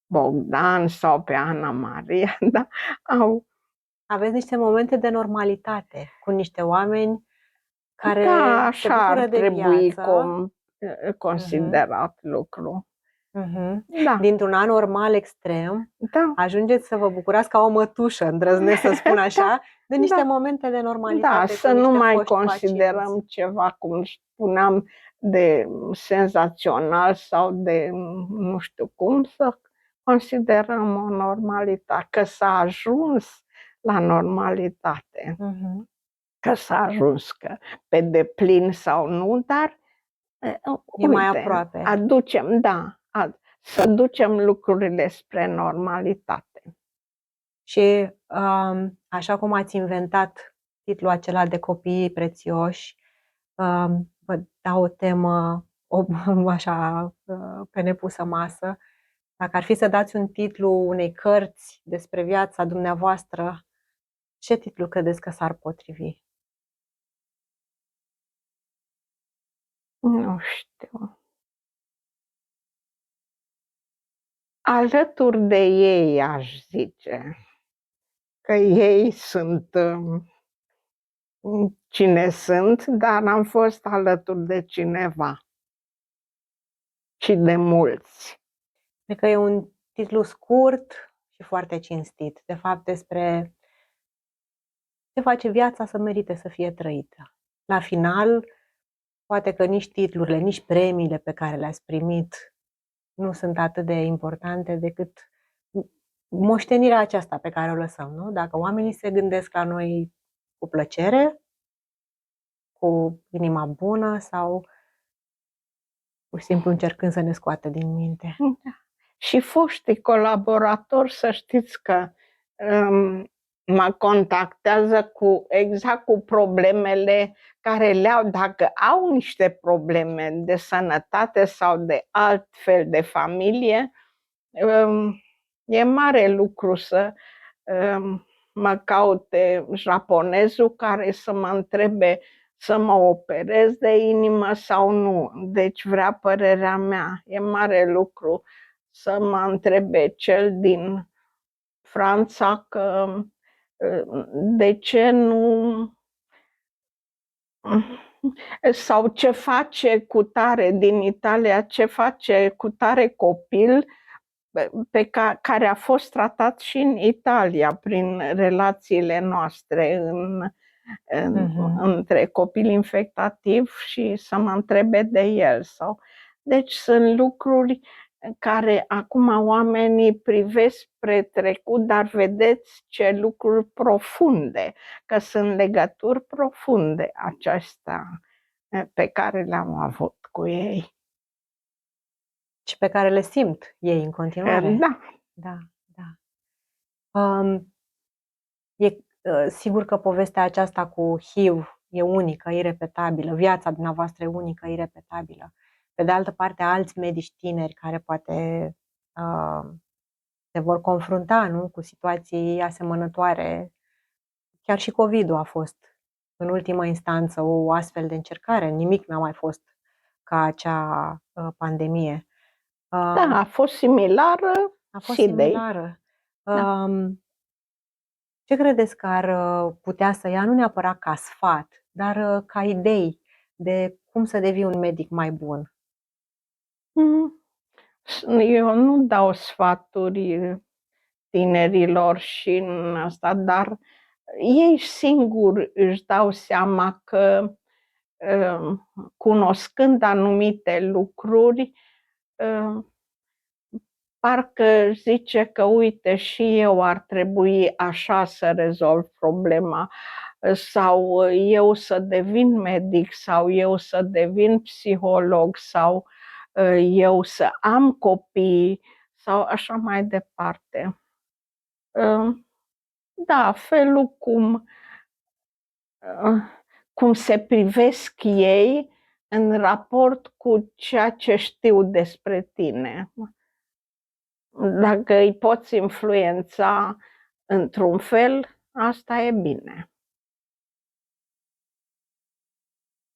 Bogdan sau pe Ana Maria. Da? Aveți niște momente de normalitate cu niște oameni care Da, se așa bucură ar de trebui viață. considerat lucru. Da, Dintr-un anormal extrem, da, ajungeți să vă bucurați ca o mătușă, îndrăznesc să spun așa, de niște momente de normalitate. da, cu să nu niște mai foști considerăm pacienți. ceva, cum spuneam, de senzațional sau de nu știu cum, să considerăm o normalitate, că s-a ajuns la normalitate. Că s-a ajuns, că pe deplin sau nu, dar E mai aproape. să ducem lucrurile spre normalitate. Și așa cum ați inventat titlul acela de Copiii prețioși, vă dau o temă așa pe nepusă masă. Dacă ar fi să dați un titlu unei cărți despre viața dumneavoastră, ce titlu credeți că s-ar potrivi? Nu știu. Alături de ei, aș zice, că ei sunt cine sunt, dar am fost alături de cineva și de mulți. Cred că e un titlu scurt și foarte cinstit, de fapt despre ce face viața să merite să fie trăită. La final, poate că nici titlurile, nici premiile pe care le-ați primit nu sunt atât de importante decât moștenirea aceasta pe care o lăsăm, nu? Dacă oamenii se gândesc la noi cu plăcere, cu inima bună sau pur și simplu încercând să ne scoată din minte. Da. Și foștii colaboratori, să știți că mă contactează exact cu problemele care le-au, dacă au niște probleme de sănătate sau de alt fel de familie, e mare lucru să mă caute japonezul care să mă întrebe să mă operez de inimă sau nu. Deci vrea părerea mea. E mare lucru să mă întrebe cel din Franța că de ce nu, sau ce face cu tare din Italia, ce face cu tare copil care a fost tratat și în Italia prin relațiile noastre între copil infectativ și să mă întrebe de el. Deci sunt lucruri care acum oamenii privesc spre trecut, dar vedeți ce lucruri profunde, că sunt legături profunde acestea pe care le-am avut cu ei. Și pe care le simt ei în continuare. Da. Da, da. E sigur că povestea aceasta cu HIV e unică, irepetabilă, viața dumneavoastră e unică, irepetabilă. Pe de altă parte, alți medici tineri care poate se vor confrunta, nu, cu situații asemănătoare. Chiar și COVID-ul a fost, în ultima instanță, o astfel de încercare. Nimic n-a mai fost ca acea pandemie. Da, a fost similară. A fost și de ei. similară. Da. Ce credeți că ar putea să ia, nu neapărat ca sfat, dar ca idei de cum să devii un medic mai bun? Eu nu dau sfaturi tinerilor și în asta, dar ei singuri își dau seama că, cunoscând anumite lucruri, parcă zice că uite și eu ar trebui așa să rezolv problema, sau eu să devin medic, sau eu să devin psiholog, sau eu să am copii, sau așa mai departe. Da, felul cum se privesc ei în raport cu ceea ce știu despre tine. Dacă îi poți influența într-un fel, asta e bine.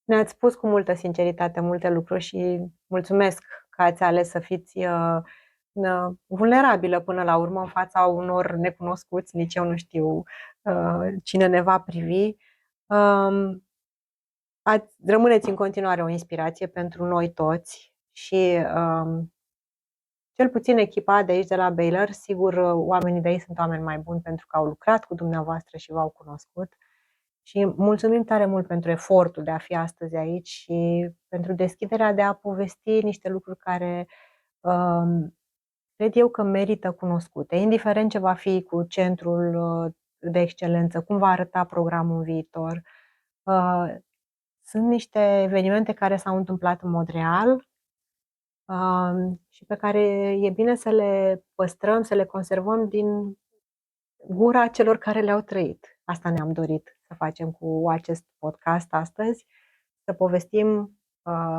Ne-ați spus cu multă sinceritate multe lucruri și mulțumesc că ați ales să fiți vulnerabilă până la urmă în fața unor necunoscuți, nici eu nu știu cine ne va privi. Rămâneți în continuare o inspirație pentru noi toți și cel puțin echipa de aici de la Baylor, sigur oamenii de aici sunt oameni mai buni pentru că au lucrat cu dumneavoastră și v-au cunoscut. Și mulțumim tare mult pentru efortul de a fi astăzi aici și pentru deschiderea de a povesti niște lucruri care cred eu că merită cunoscute, indiferent ce va fi cu centrul de excelență, cum va arăta programul în viitor. Sunt niște evenimente care s-au întâmplat în mod real și pe care e bine să le păstrăm, să le conservăm din gura celor care le-au trăit. Asta ne-am dorit să facem cu acest podcast astăzi, să povestim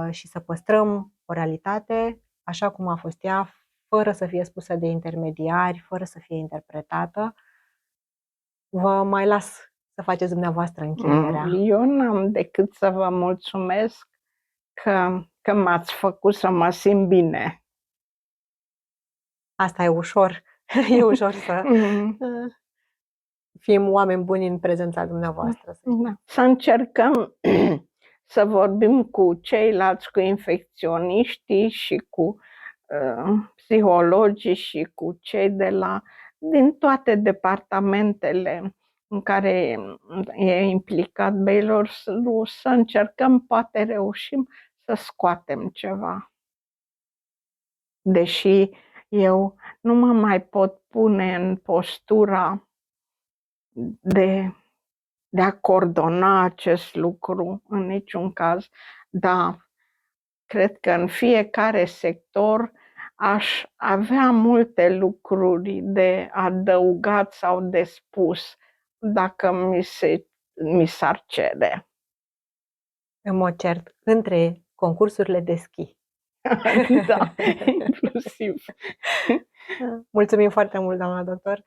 și să păstrăm o realitate așa cum a fost ea, fără să fie spusă de intermediari, fără să fie interpretată. Vă mai las să faceți dumneavoastră încheierea. Eu n-am decât să vă mulțumesc că m-ați făcut să mă simt bine. Asta e ușor. E ușor să fim oameni buni în prezența dumneavoastră. Da. Să încercăm să vorbim cu ceilalți, cu infecționiștii și cu psihologii și cu cei din toate departamentele în care e implicat Baylor, să încercăm, poate reușim să scoatem ceva. Deși eu nu mă mai pot pune în postura de a coordona acest lucru în niciun caz, dar cred că în fiecare sector aș avea multe lucruri de adăugat sau de spus dacă mi s-ar cere. În mod cert, între concursurile de schi. Da, inclusiv. Mulțumim foarte mult, doamna doctor,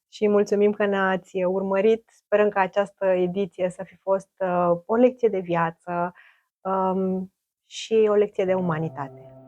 și mulțumim că ne-ați urmărit. Sperăm că această ediție să fi fost o lecție de viață și o lecție de umanitate.